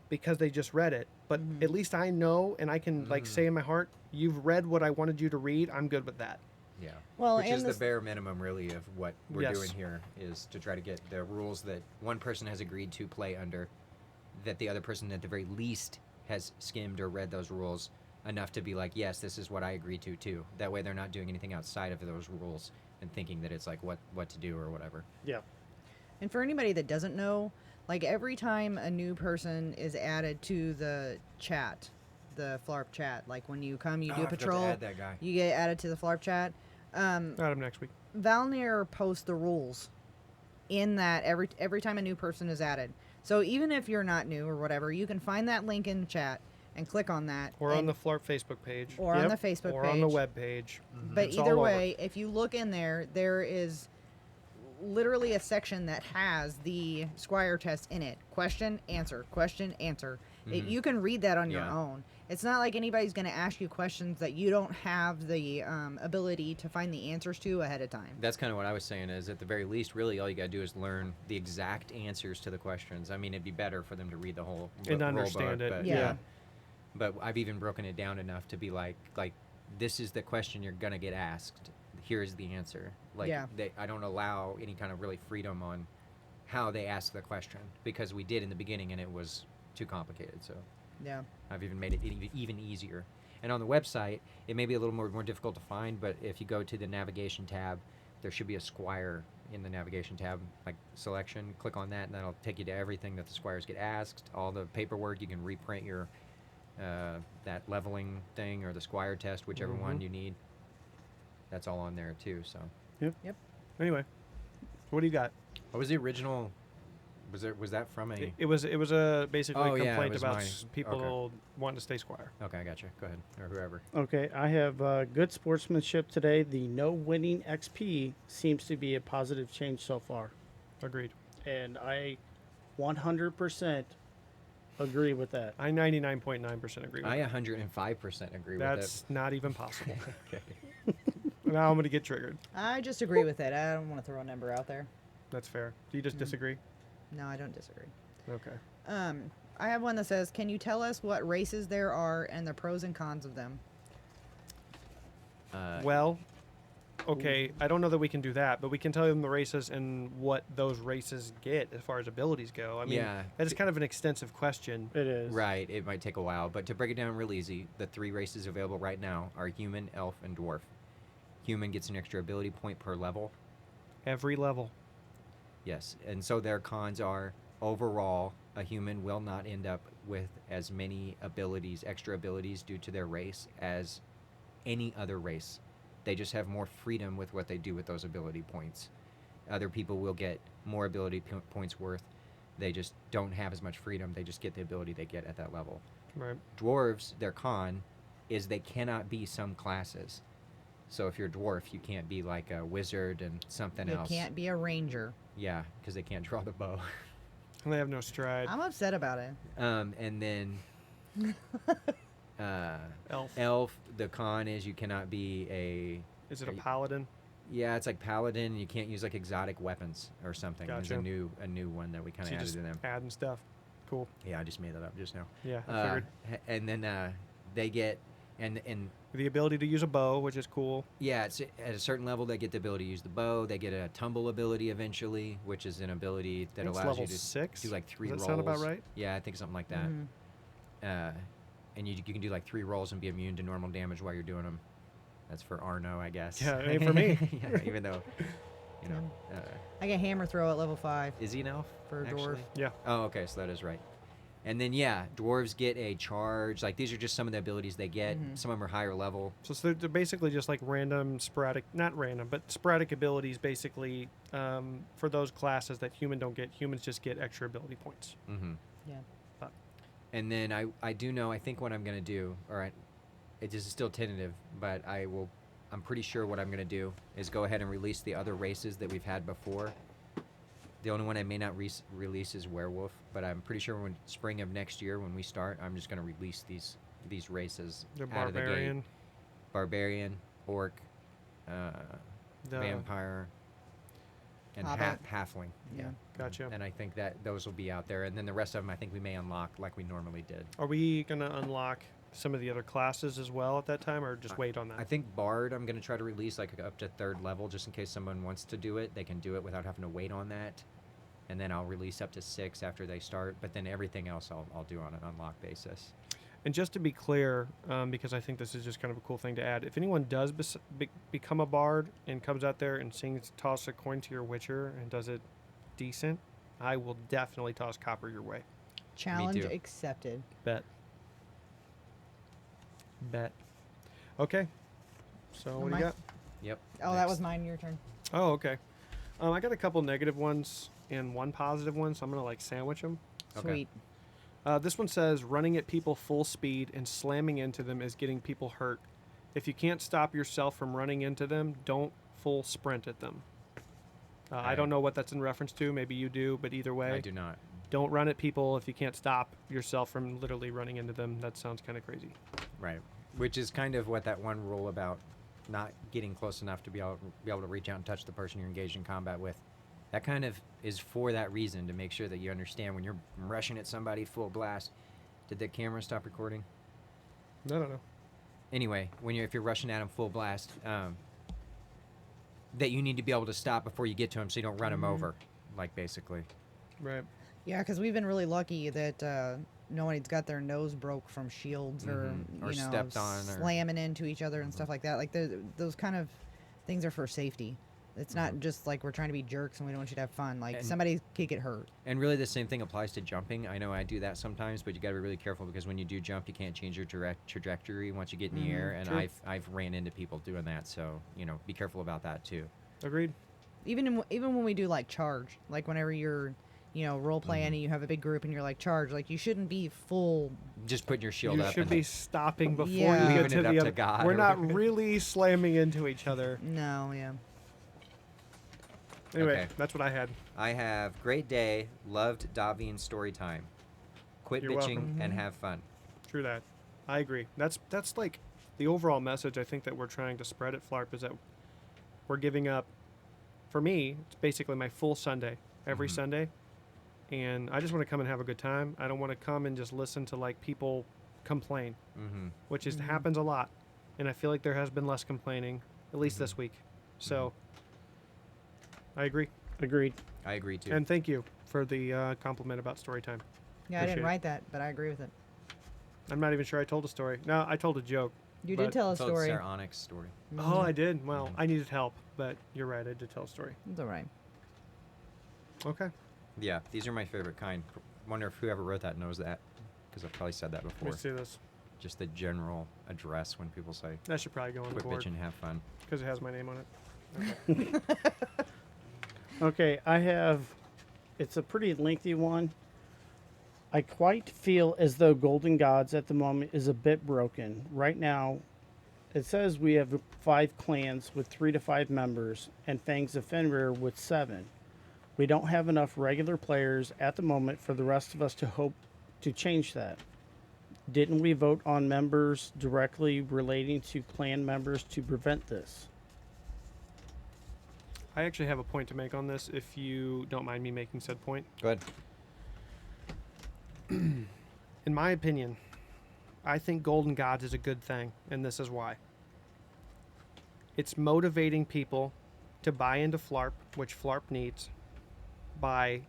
because they just read it. But at least I know, and I can like say in my heart, you've read what I wanted you to read. I'm good with that. Yeah. Well, Which and is this- the bare minimum, really, of what we're Yes. doing here, is to try to get the rules that one person has agreed to play under, that the other person at the very least has skimmed or read those rules enough to be like, yes, this is what I agreed to too. That way they're not doing anything outside of those rules and thinking that it's like what to do or whatever. Yeah. And for anybody that doesn't know, like every time a new person is added to the chat, the Phlarp chat, like when you come, you Oh, do I a forgot to patrol, add that guy. you get added to the Phlarp chat. Adam next week. Valnir posts the rules in that every time a new person is added. So even if you're not new or whatever, you can find that link in the chat and click on that. Or on and- the Phlarp Facebook page. or on the Facebook or page. on the web page. But It's all either over. way, if you look in there, there is literally a section that has the Squire test in it. Question, answer, question, answer. You can read that on your Yeah. own. It's not like anybody's going to ask you questions that you don't have the ability to find the answers to ahead of time. That's kind of what I was saying, is at the very least, really all you got to do is learn the exact answers to the questions. I mean, it'd be better for them to read the whole And rule understand book, it. but, Yeah. But I've even broken it down enough to be like this is the question you're going to get asked. Here's the answer. Like, Yeah. I don't allow any kind of really freedom on how they ask the question, because we did in the beginning and it was too complicated. So Yeah. I've even made it even easier. And on the website, it may be a little more difficult to find, but if you go to the navigation tab, there should be a Squire in the navigation tab, like selection. Click on that, and that'll take you to everything that the Squires get asked. All the paperwork, you can reprint your that leveling thing or the Squire test, whichever one you need. That's all on there too. So, Anyway, what do you got? what was the original? Was that from a? It was a basically Oh, a yeah, it complaint was about mine. people wanting to stay Squire. Okay, I gotcha. Go ahead, or whoever. Okay, I have good sportsmanship today. The no winning XP seems to be a positive change so far. Agreed. And I 100% agree with that. I 99.9% agree with I that. 105% agree with That's not even possible. it. Okay. Now I'm going to get triggered. I just agree with it. I don't want to throw a number out there. That's fair. Do you just disagree? No, I don't disagree. Okay. I have one that says, can you tell us what races there are and the pros and cons of them? Well, okay, I don't know that we can do that, but we can tell them the races and what those races get as far as abilities go. I mean, Yeah. that is kind of an extensive question. It is. Right, it might take a while, but to break it down real easy, the 3 races available right now are human, elf, and dwarf. Human gets an extra ability point per level. Every level. Yes, and so their cons are, overall, a human will not end up with as many abilities, extra abilities due to their race as any other race. They just have more freedom with what they do with those ability points. Other people will get more ability points worth. They just don't have as much freedom. They just get the ability they get at that level. Right. Dwarves, their con is they cannot be some classes. So if you're a dwarf, you can't be like a wizard and something You else. can't be a ranger. Yeah, because they can't draw the bow. And they have no stride. I'm upset about it. And then Elf. elf, the con is you cannot be a. Is it a paladin? Yeah, it's like paladin. You can't use like exotic weapons or something. There's Gotcha. a new one that we kind So of you added just to them. adding stuff. Cool. Yeah, I just made that up just now. Yeah, I figured. And then they get and The ability to use a bow, which is cool. yeah, it's at a certain level they get the ability to use the bow. They get a tumble ability eventually, which is an ability that It's allows level you to 6. do like 3 Does rolls. that sound about right? Yeah, I think something like that. Mhm. and you can do like 3 rolls and be immune to normal damage while you're doing them. That's for Arno, I guess. Yeah, it ain't for me. Yeah, even though, you know, I get hammer throw at level 5 is he an elf? for a dwarf. actually? Yeah. Oh, okay, so that is right. And then yeah, dwarves get a charge. Like these are just some of the abilities they get. Some of them are higher level. So they're basically just like random, sporadic, not random, but sporadic abilities basically for those classes that human don't get. Humans just get extra ability points. Mm-hmm. Yeah. And then I do know, I think what I'm going to do, all right, it is still tentative, but I'm pretty sure what I'm going to do is go ahead and release the other races that we've had before. The only one I may not release is werewolf, but I'm pretty sure when spring of next year when we start, I'm just going to release these races The out of the gate. barbarian, Barbarian, orc, the vampire, and Hobbit. halfling. Yeah. Gotcha. And I think that those will be out there, and then the rest of them I think we may unlock like we normally did. Are we gonna unlock some of the other classes as well at that time, or just wait on that? I think Bard I'm going to try to release like up to 3rd level just in case someone wants to do it. They can do it without having to wait on that. And then I'll release up to 6 after they start. But then everything else I'll do on an unlock basis. And just to be clear, because I think this is just kind of a cool thing to add, if anyone does become a bard and comes out there and sings "Toss a Coin to Your Witcher" and does it decent, I will definitely toss copper your way. Challenge too. accepted. Bet. Okay. So what do you got? Yep. Oh, that next. was mine. Your turn. Oh, okay. I got a couple negative ones and one positive one, so I'm gonna like sandwich them. Okay. Sweet. This one says running at people full speed and slamming into them is getting people hurt. If you can't stop yourself from running into them, don't full sprint at them. I don't know what that's in reference to. Maybe you do, but either way, I do not. don't run at people if you can't stop yourself from literally running into them. That sounds kind of crazy. Right. Which is kind of what that one rule about not getting close enough to be able to reach out and touch the person you're engaged in combat with. That kind of is for that reason, to make sure that you understand when you're rushing at somebody full blast. Did the camera stop recording? No. Anyway, if you're rushing at them full blast, that you need to be able to stop before you get to them so you don't run them over, like basically. Right. Yeah, because we've been really lucky that nobody's got their nose broke from shields or Or stepped on or- slamming into each other and stuff like that. Like those kind of things are for safety. It's not just like we're trying to be jerks and we don't want you to have fun. Like And- somebody could get hurt. And really the same thing applies to jumping. I know I do that sometimes, but you got to be really careful because when you do jump, you can't change your trajectory once you get in the air. And true. I've ran into people doing that, so be careful about that too. Agreed. Even when we do like charge, like whenever you're role playing and you have a big group and you're like charge, like you shouldn't be full. Just putting your shield You up. should and be stopping before Yeah. you Leaving get to it up the to other. God We're or not whatever. really slamming into each other. No, yeah. Anyway, Okay. that's what I had. I have great day. Loved Daveen story time. Quit You're bitching welcome. and have fun. True that. I agree. That's like the overall message I think that we're trying to spread at Phlarp is that we're giving up. For me, it's basically my full Sunday every Sunday, and I just want to come and have a good time. I don't want to come and just listen to like people complain, which is happens a lot, and I feel like there has been less complaining, at least this week. So I agree, Agreed. I agree too. and thank you for the compliment about story time. Yeah, I Appreciate didn't it. write that, but I agree with it. I'm not even sure I told a story. No, I told a joke. You But- did tell a Told story. Sarah Onyx story. Oh, I did. Well, I needed help, but you're right. I did tell a story. It's all right. Okay. Yeah, these are my favorite kind. Wonder if whoever wrote that knows that, because I've probably said that Let before. me see this. Just the general address when people say That should probably go on the quit board bitching, have fun. because it has my name on it. Okay, I have. It's a pretty lengthy one. I quite feel as though Golden Gods at the moment is a bit broken. Right now, it says we have 5 clans with 3 to 5 members and Fangs of Fenrir with 7. We don't have enough regular players at the moment for the rest of us to hope to change that. Didn't we vote on members directly relating to clan members to prevent this? I actually have a point to make on this if you don't mind me making said point. Go ahead. In my opinion, I think Golden Gods is a good thing, and this is why. It's motivating people to buy into Phlarp, which Phlarp needs, by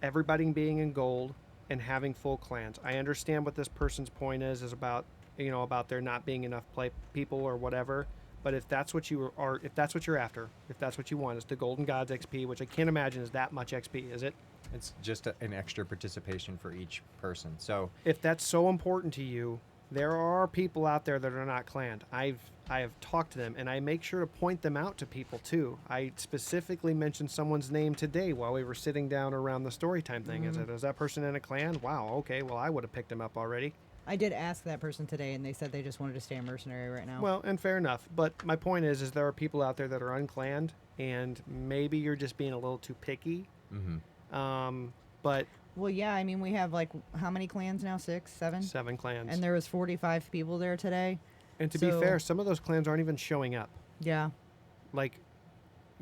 everybody being in gold and having full clans. I understand what this person's point is about, about there not being enough play people or whatever. But if that's what you are, if that's what you're after, if that's what you want, is the Golden Gods XP, which I can't imagine is that much XP, is it? It's just an extra participation for each person. So If that's so important to you, there are people out there that are not clanned. I have talked to them, and I make sure to point them out to people too. I specifically mentioned someone's name today while we were sitting down around the story time thing. Is that person in a clan? Wow. Okay. Well, I would have picked him up already. I did ask that person today, and they said they just wanted to stay a mercenary right now. Well, and fair enough. But my point is there are people out there that are unclanned, and maybe you're just being a little too picky. But well, yeah, I mean, we have like how many clans now? 6, 7? 7 clans. And there was 45 people there today. And to be So- fair, some of those clans aren't even showing up. Yeah. Like,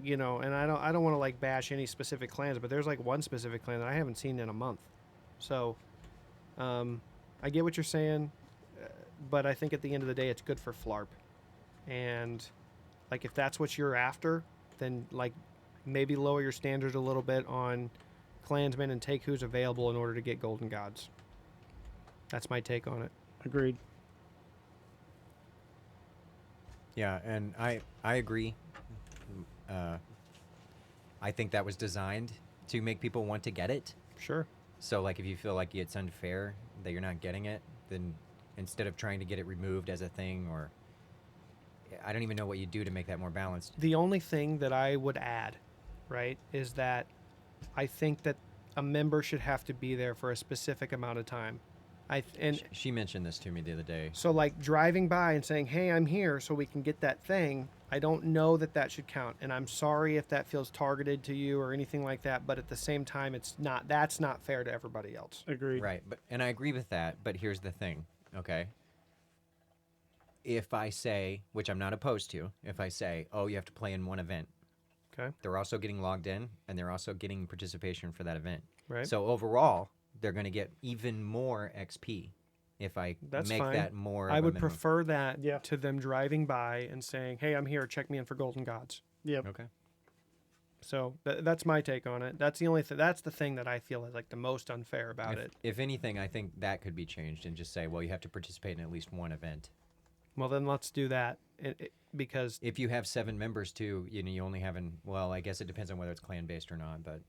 and I don't want to like bash any specific clans, but there's like one specific clan that I haven't seen in a month. So, I get what you're saying, but I think at the end of the day, it's good for Phlarp. And like, if that's what you're after, then like maybe lower your standards a little bit on clansmen and take who's available in order to get Golden Gods. That's my take on it. Agreed. yeah, and I agree. I think that was designed to make people want to get it. Sure. So like if you feel like it's unfair that you're not getting it, then instead of trying to get it removed as a thing, or I don't even know what you do to make that more balanced. The only thing that I would add, right, is that I think that a member should have to be there for a specific amount of time. She mentioned this to me the other day. So like driving by and saying, "Hey, I'm here," so we can get that thing. I don't know that should count, and I'm sorry if that feels targeted to you or anything like that. But at the same time, it's not. That's not fair to everybody else. Agreed. Right, and I agree with that, but here's the thing, okay? If I say, which I'm not opposed to, if I say, oh, you have to play in one event, Okay. they're also getting logged in, and they're also getting participation for that event. Right. So overall, they're going to get even more XP if I That's make fine. that more. I of a would minimum. prefer that Yeah. to them driving by and saying, "Hey, I'm here. Check me in for Golden Gods." Yep. Okay. So that's my take on it. That's the only. That's the thing that I feel is like the most unfair about it. If anything, I think that could be changed and just say, well, you have to participate in at least one event. Well, then let's do that. Because If you have 7 members too, you only have well, I guess it depends on whether it's clan based or not, but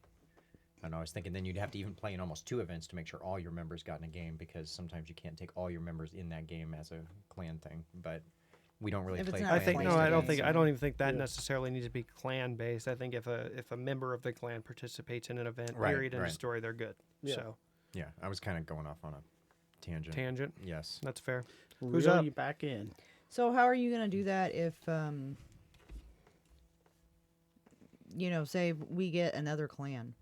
I don't know, I was thinking then you'd have to even play in almost 2 events to make sure all your members got in a game, because sometimes you can't take all your members in that game as a clan thing, but we don't really If it's play not I a think clan no, I don't based, think so- I don't even think that Yeah. necessarily needs to be clan based. I think if a member of the clan participates in an event, Right, period, in the right. story, they're good. Yeah. So Yeah, I was kind of going off on a tangent. tangent, Yes. that's fair. Who's Reel up? you back in. So how are you going to do that if, say we get another clan,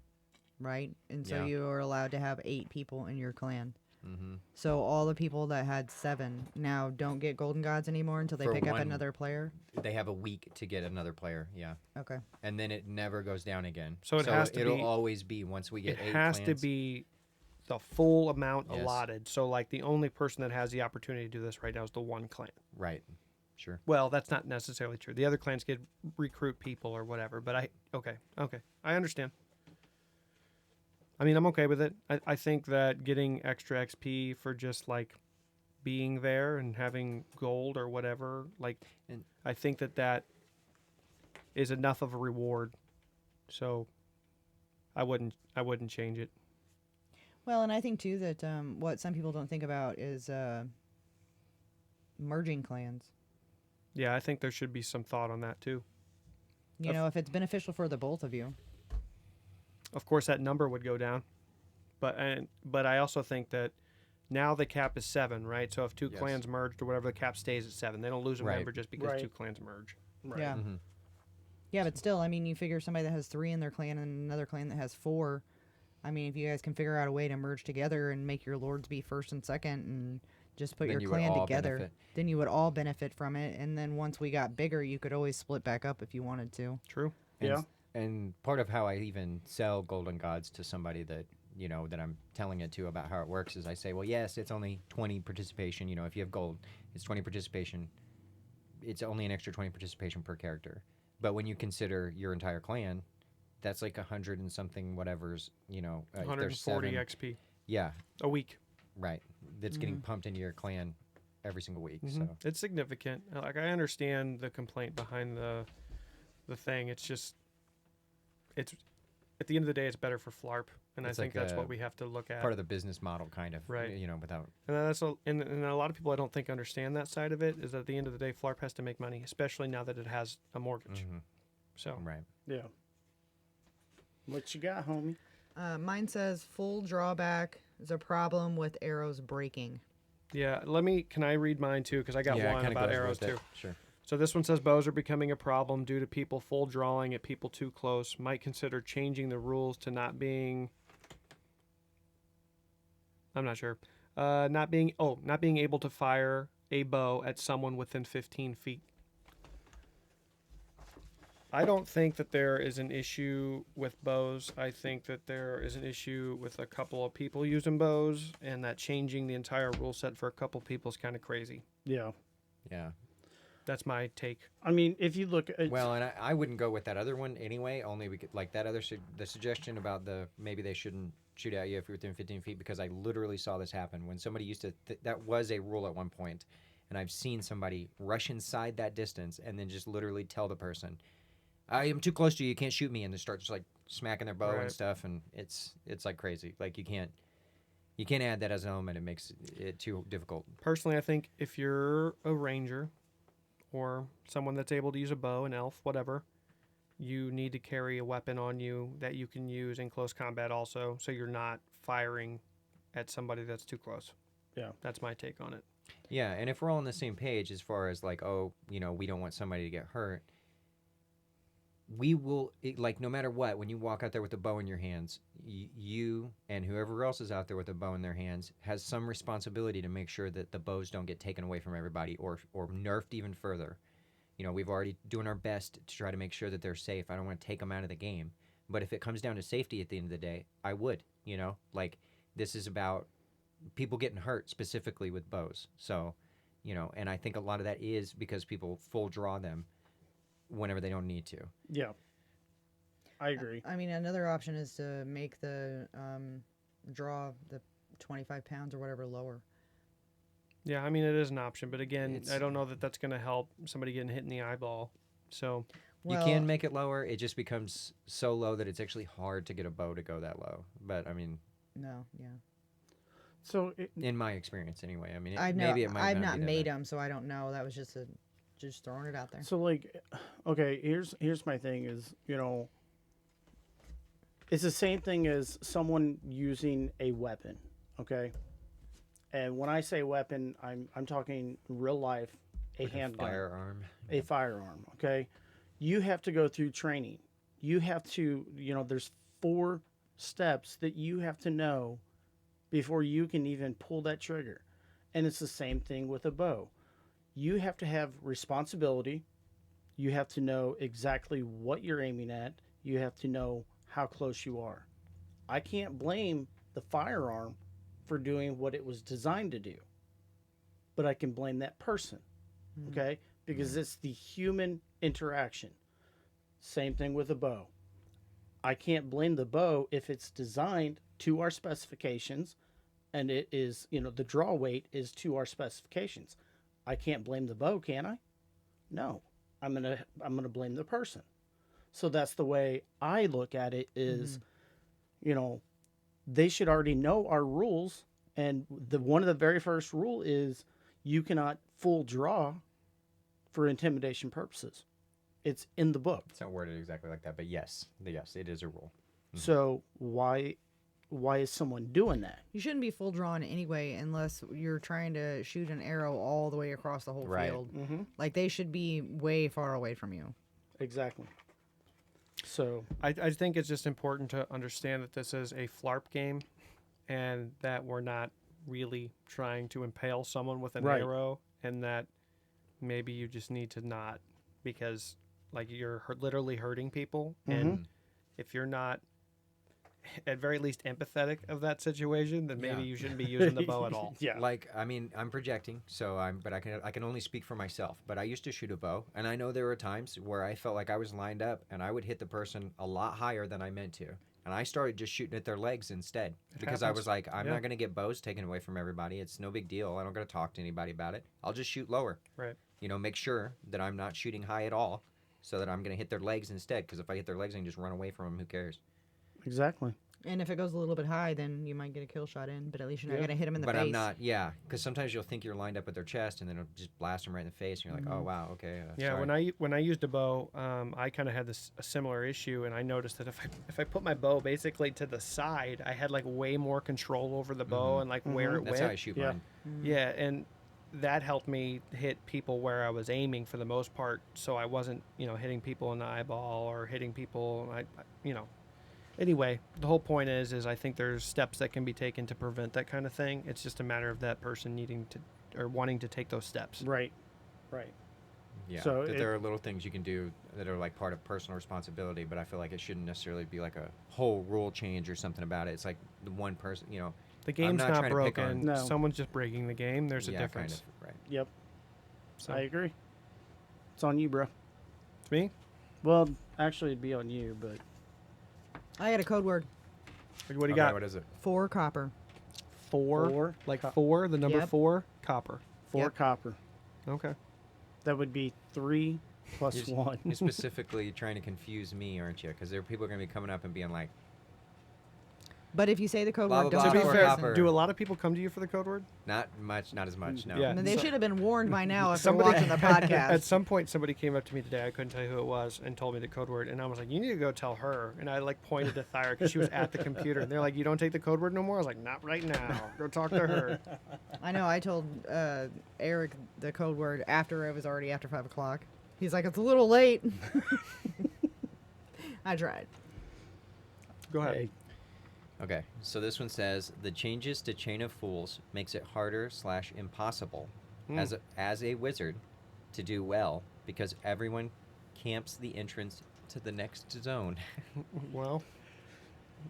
right? And so Yeah. you are allowed to have 8 people in your clan. Mm-hmm. So all the people that had 7 now don't get Golden Gods anymore until they For pick up one- another player? They have a week to get another player, yeah. Okay. And then it never goes down again. So it has to it'll be- always be once we It get 8 has to clans. be the full amount Yes. allotted. So like the only person that has the opportunity to do this right now is the one clan. Right. Sure. Well, that's not necessarily true. The other clans could recruit people or whatever. But okay, I understand. I mean, I'm okay with it. I think that getting extra XP for just like being there and having gold or whatever, like, And- I think that is enough of a reward. So I wouldn't change it. Well, and I think too that what some people don't think about is merging clans. Yeah, I think there should be some thought on that too. You know, if it's beneficial for the both of you. Of course, that number would go down, but I also think that now the cap is 7, right? So if 2 Yes. clans merged or whatever, the cap stays at 7. They don't lose a Right. member just because Right. 2 clans merge. Right. Yeah. Mm-hmm. Yeah, but still, I mean, you figure somebody that has 3 in their clan and another clan that has 4. I mean, if you guys can figure out a way to merge together and make your lords be first and second and just put Then your you would clan all together, benefit. then you would all benefit from it. And then once we got bigger, you could always split back up if you wanted to. True. Yeah. And part of how I even sell Golden Gods to somebody that, that I'm telling it to about how it works is I say, well, yes, it's only 20 participation. If you have gold, it's 20 participation. It's only an extra 20 participation per character. But when you consider your entire clan, that's like 100 and something whatever's, if there's 140 7. XP. Yeah, a week. right. That's getting pumped into your clan every single week. So It's significant. Like, I understand the complaint behind the thing. It's just, it's at the end of the day, it's better for Phlarp, and It's I think like that's a what we have to look at. part of the business model, kind of. Right. You know, without. And that's and a lot of people I don't think understand that side of it. Is at the end of the day, Phlarp has to make money, especially now that it has a mortgage. So Right. Yeah. What you got, homie? Mine says full drawback is a problem with arrows breaking. yeah, can I read mine too? Because I got Yeah, it one kinda about goes arrows with it. too. Sure. So this one says bows are becoming a problem due to people full drawing at people too close. Might consider changing the rules to not being. I'm not sure. Not being able to fire a bow at someone within 15 feet. I don't think that there is an issue with bows. I think that there is an issue with a couple of people using bows, and that changing the entire rule set for a couple people is kind of crazy. Yeah. Yeah. That's my take. I mean, if you look at Well, and I wouldn't go with that other one anyway. Only we could, like that other the suggestion about maybe they shouldn't shoot at you if you're within 15 feet, because I literally saw this happen when somebody used to. That was a rule at one point, and I've seen somebody rush inside that distance and then just literally tell the person, "I am too close to you. You can't shoot me," and they start just like smacking their bow Right. and stuff, and it's like crazy. Like you can't add that as an element. It makes it too difficult. Personally, I think if you're a ranger or someone that's able to use a bow, an elf, whatever, you need to carry a weapon on you that you can use in close combat also, so you're not firing at somebody that's too close. Yeah. That's my take on it. Yeah, and if we're all on the same page as far as like, oh, you know, we don't want somebody to get hurt, we will, like, no matter what, when you walk out there with a bow in your hands, you and whoever else is out there with a bow in their hands has some responsibility to make sure that the bows don't get taken away from everybody or nerfed even further. You know, we've already doing our best to try to make sure that they're safe. I don't want to take them out of the game. But if it comes down to safety at the end of the day, I would, you know, like this is about people getting hurt specifically with bows. So, you know, and I think a lot of that is because people full draw them whenever they don't need to. Yeah. I agree. I mean, another option is to make the draw the 25 pounds or whatever lower. Yeah, I mean, it is an option, but again, It's- I don't know that that's going to help somebody getting hit in the eyeball. So, You can make it lower. It just becomes so low that it's actually hard to get a bow to go that low. But I mean, No, yeah. So in my experience, anyway. I mean, I've maybe it might I've not not be that made bad. them, so I don't know. That was just throwing it out there. So like, okay, here's my thing is, you know, it's the same thing as someone using a weapon, okay? And when I say weapon, I'm talking real life, a Like handgun, firearm. a firearm, okay? You have to go through training. You have to, you know, there's 4 steps that you have to know before you can even pull that trigger. And it's the same thing with a bow. You have to have responsibility. You have to know exactly what you're aiming at. You have to know how close you are. I can't blame the firearm for doing what it was designed to do, but I can blame that person, okay? Because it's the human interaction. Same thing with a bow. I can't blame the bow if it's designed to our specifications and it is, you know, the draw weight is to our specifications. I can't blame the bow, can I? No. I'm going to blame the person. So that's the way I look at it is, you know, they should already know our rules, and one of the very first rule is you cannot full draw for intimidation purposes. It's in the book. It's not worded exactly like that, but yes, it is a rule. So why is someone doing that? You shouldn't be full drawn anyway unless you're trying to shoot an arrow all the way across the whole Right. field. Mm-hmm. Like they should be way far away from you. Exactly. So I think it's just important to understand that this is a Phlarp game and that we're not really trying to impale someone with an Right. arrow, and that maybe you just need to not, because like you're literally hurting people. And if you're not at very least empathetic of that situation, then maybe Yeah. you shouldn't be using the bow at all. yeah. Like, I mean, I'm projecting, but I can only speak for myself. But I used to shoot a bow, and I know there were times where I felt like I was lined up, and I would hit the person a lot higher than I meant to, And I started just shooting at their legs instead because I happens. was like, I'm Yeah. not going to get bows taken away from everybody. It's no big deal. I don't got to talk to anybody about it. I'll just shoot lower. Right. You know, make sure that I'm not shooting high at all so that I'm going to hit their legs instead. Because if I hit their legs, I can just run away from them. Who cares? Exactly. And if it goes a little bit high, then you might get a kill shot in, but at least you're not Yeah. going to hit him in the But face. I'm not, yeah. Because sometimes you'll think you're lined up at their chest and then it'll just blast them right in the face. And you're like, oh, wow, okay. Yeah, sorry. when I used a bow, I kind of had a similar issue, and I noticed that if I put my bow basically to the side, I had like way more control over the bow and like where it That's how I went. shoot Yeah. mine. Yeah, and that helped me hit people where I was aiming for the most part, so I wasn't hitting people in the eyeball or hitting people. Anyway, the whole point is I think there's steps that can be taken to prevent that kind of thing. It's just a matter of that person needing to or wanting to take those steps. Right. Right. Yeah, So that it- there are little things you can do that are like part of personal responsibility, but I feel like it shouldn't necessarily be like a whole rule change or something about it. It's like the one person, The game's not not trying to pick on- broken. No. Someone's just breaking the game. There's a yeah, difference. kind of, right. Yep. So I agree. It's on you, bro. it's me. Well, actually, it'd be on you, but I had a code word. What do you Okay, got? what is it? 4 copper. Four. Like Co- 4, the number Yep. 4, copper. 4 Yep. copper. Okay. That would be 3 plus You're, 1. you're specifically trying to confuse me, aren't you? Because there are people going to be coming up and being like, But if you say the code Blah, word, blah, don't To be blah, tell for the fair, person. copper. do a lot of people come to you for the code word? not as much, no. Yeah. I mean, they So- should have been warned by now if Somebody- they're watching the podcast. At some point, somebody came up to me today. I couldn't tell you who it was, and told me the code word. And I was like, "You need to go tell her." And I like pointed to Thyra because she was at the computer. And they're like, "You don't take the code word no more." I was like, "Not right now. Go talk to her." I know. I told Eric the code word after it was already after 5 o'clock. He's like, "It's a little late." I tried. Go ahead. Hey, Okay, so this one says the changes to Chain of Fools makes it harder/impossible as a wizard to do well because everyone camps the entrance to the next zone. Well,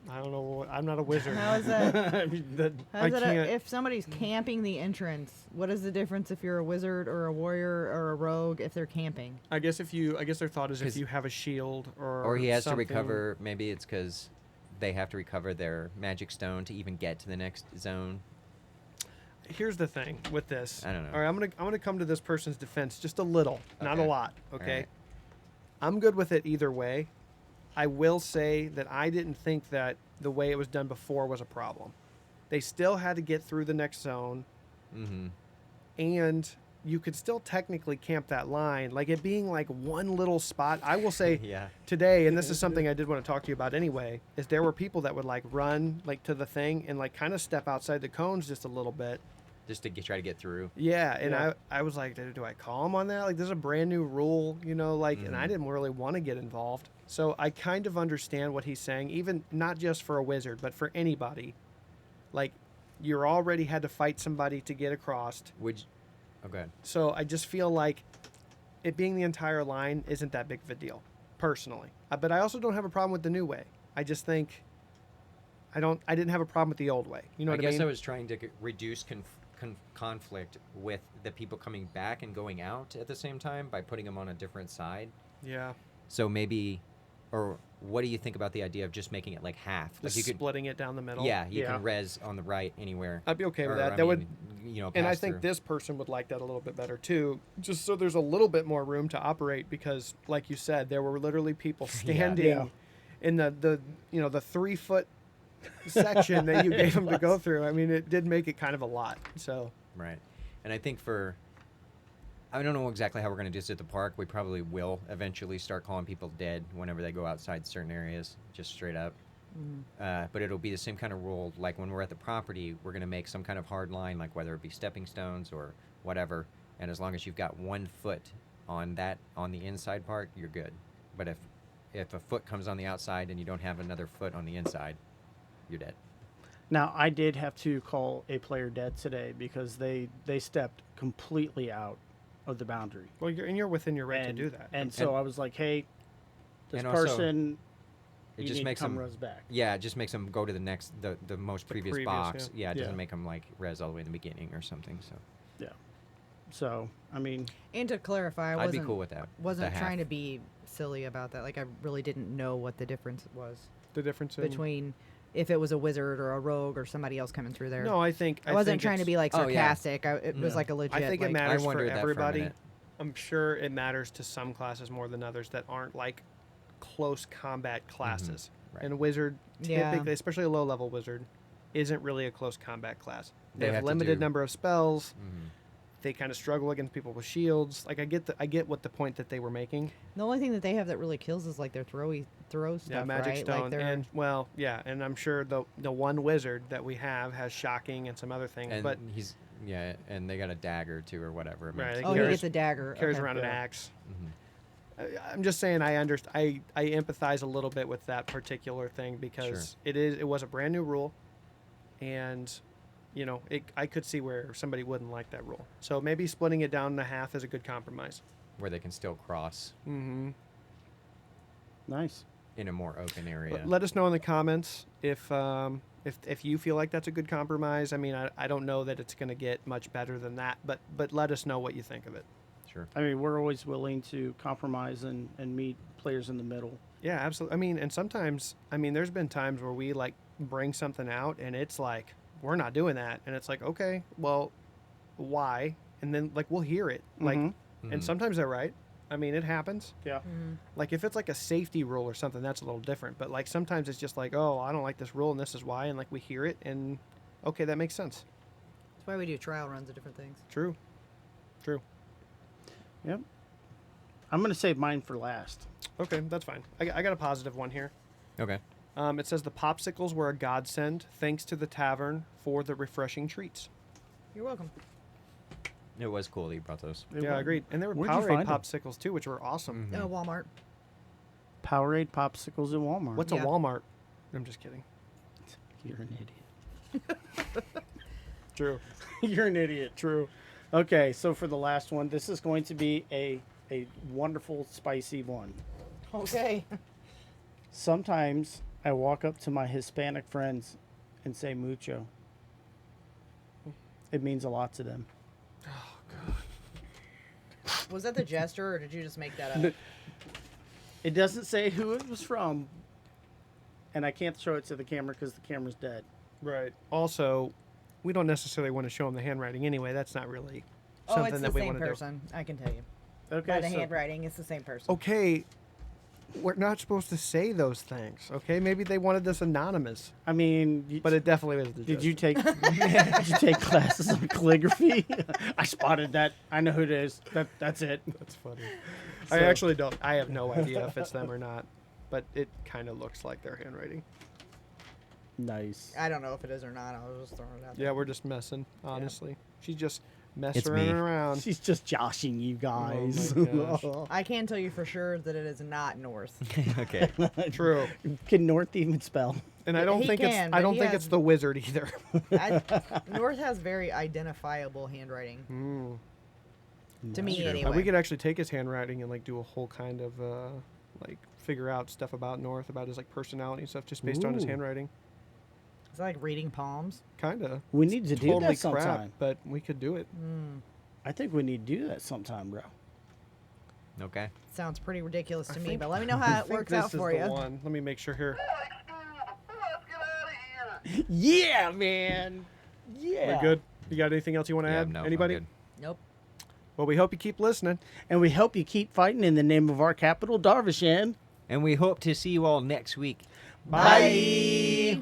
I don't know. I'm not a wizard. How is that? I mean, that, How is I that can't- if somebody's camping the entrance, what is the difference if you're a wizard or a warrior or a rogue if they're camping? I guess their thought is if 'Cause- you have a shield Or he has something. to recover. Maybe it's because they have to recover their magic stone to even get to the next zone. Here's the thing with this. I don't know. All right, I'm gonna come to this person's defense just a little, not a Okay. lot. Okay. Alright. I'm good with it either way. I will say that I didn't think that the way it was done before was a problem. They still had to get through the next zone, Mm-hmm. and you could still technically camp that line. Like it being like one little spot. I will say Yeah. today, and this is something I did want to talk to you about anyway, is there were people that would like run like to the thing and like kind of step outside the cones just a little bit. Just to try to get through. Yeah, and Yeah. I was like, do I call him on that? Like, there's a brand new rule, and I didn't really want to get involved. So I kind of understand what he's saying, even not just for a wizard, but for anybody. Like, you already had to fight somebody to get across. Oh, go ahead. So I just feel like it being the entire line isn't that big of a deal, personally. But I also don't have a problem with the new way. I just think I didn't have a problem with the old way. You know I what I guess mean? I was trying to reduce conflict with the people coming back and going out at the same time by putting them on a different side. Yeah. So maybe, or what do you think about the idea of just making it like half? Just Like you could, splitting it down the middle. yeah, you Yeah. can res on the right anywhere. I'd be okay with Or, that. I That would, mean, and I pass think through. this person would like that a little bit better too, just so there's a little bit more room to operate because, like you said, there were literally people standing Yeah. in the 3 foot section that you gave them to go through. I mean, it did make it kind of a lot. So Right. And I think I don't know exactly how we're going to do this at the park. We probably will eventually start calling people dead whenever they go outside certain areas, just straight up. But it'll be the same kind of rule. Like when we're at the property, we're going to make some kind of hard line, like whether it be stepping stones or whatever. And as long as you've got 1 foot on the inside part, you're good. But if a foot comes on the outside and you don't have another foot on the inside, you're dead. now, I did have to call a player dead today because they stepped completely out of the boundary. well, you're within your right and, to do that. And so I was like, hey, this And also, person, It you just need makes to come them res back. Yeah, it just makes them go to the next, the most previous previous, box. yeah. Yeah, it doesn't Yeah. make them like res all the way in the beginning or something. So Yeah. So, I mean, And to clarify, I I'd be wasn't cool with that. wasn't the trying to half. be silly about that. Like I really didn't know what the difference was The difference in between if it was a wizard or a rogue or somebody else coming through there. No, I think I wasn't think trying to it's- be like Oh, yeah. sarcastic. It was No. like a legit. I think it like, matters I for wondered that for a everybody. minute. I'm sure it matters to some classes more than others that aren't like close combat classes. right. And a wizard, Yeah. typically, especially a low level wizard, isn't really a close combat class. They, They have have to limited do- number of spells. Mhm. They kind of struggle against people with shields. Like I get what the point that they were making. The only thing that they have that really kills is like their throw stuff, Yeah, magic right? stone, Like their, and well, yeah, and I'm sure the one wizard that we have has shocking and some other things, And but he's and they got a dagger too or whatever. I mean, Right, oh, he carries- gets a dagger. carries Okay. around an Yeah. axe. Mhm. I'm just saying I empathize a little bit with that particular thing because it was a brand new rule, and you know I could see where somebody wouldn't like that rule. So maybe splitting it down to half is a good compromise. where they can still cross Mm-hmm. nice. in a more open area. Let us know in the comments if you feel like that's a good compromise. I mean I don't know that it's going to get much better than that, but let us know what you think of it. Sure. I mean, we're always willing to compromise and meet players in the middle. Yeah, absolutely. I mean, and sometimes, there's been times where we like bring something out and it's like, we're not doing that. And it's like, okay, well, why? And then like, we'll hear it. Like, Mhm. and Mhm. sometimes they're right. I mean, it happens. Yeah. Mhm. Like if it's like a safety rule or something, that's a little different. But like sometimes it's just like, oh, I don't like this rule and this is why. And like we hear it and okay, that makes sense. That's why we do trial runs of different things. True. True. Yep. I'm going to save mine for last. Okay, that's fine. I got a positive one here. Okay. It says the popsicles were a godsend thanks to the tavern for the refreshing treats. You're welcome. It was cool that you brought those. Yeah, agreed. And there were Where'd you Powerade find 'em? popsicles too, which were awesome. Mhm. Oh, Walmart. Powerade popsicles at Walmart. What's Yeah. a Walmart? I'm just kidding. You're an idiot. True. You're an idiot. True. Okay, so for the last one, this is going to be a wonderful, spicy one. Okay. Sometimes I walk up to my Hispanic friends and say mucho. It means a lot to them. Was that the gesture, or did you just make that up? It doesn't say who it was from, and I can't show it to the camera because the camera's dead. Right. Also, we don't necessarily want to show them the handwriting anyway. That's not really Oh, something it's that the we same want to do. person. I can tell you. Okay, By the so handwriting, it's the same person. Okay, we're not supposed to say those things. Okay, maybe they wanted this anonymous, I mean, but it definitely was. The did you gesture. take did you take classes on calligraphy? I spotted that. I know who it is. That's it. That's funny. So- I actually don't. I have no idea if it's them or not, but it kind of looks like their handwriting. Nice. I don't know if it is or not. I was just throwing it out there. Yeah, we're just messing. Honestly, she's just messing It's me. around. She's just joshing you guys. Oh my gosh. I can tell you for sure that it is not North. Okay. True, Can North even spell? and I don't He think can, it's. but I don't he think has- it's the wizard either. North has very identifiable handwriting. To me, That's true. anyway. We could actually take his handwriting and like do a whole kind of like figure out stuff about North, about his like personality and stuff, just based on his Ooh. handwriting. It's like reading palms. Kinda. We need to do Totally that sometime. crap, but we could do it. I think we need to do that sometime, bro. Okay. Sounds pretty ridiculous to I me, think- but let me know how I it think works this out is for the you. one. Let me make sure here. Yeah, man. Yeah. We're good. You got anything else you want to Yeah, add? no, I'm Anybody? good. Nope. Well, we hope you keep listening. And we hope you keep fighting in the name of our capital, Darvishan. And we hope to see you all next week. Bye.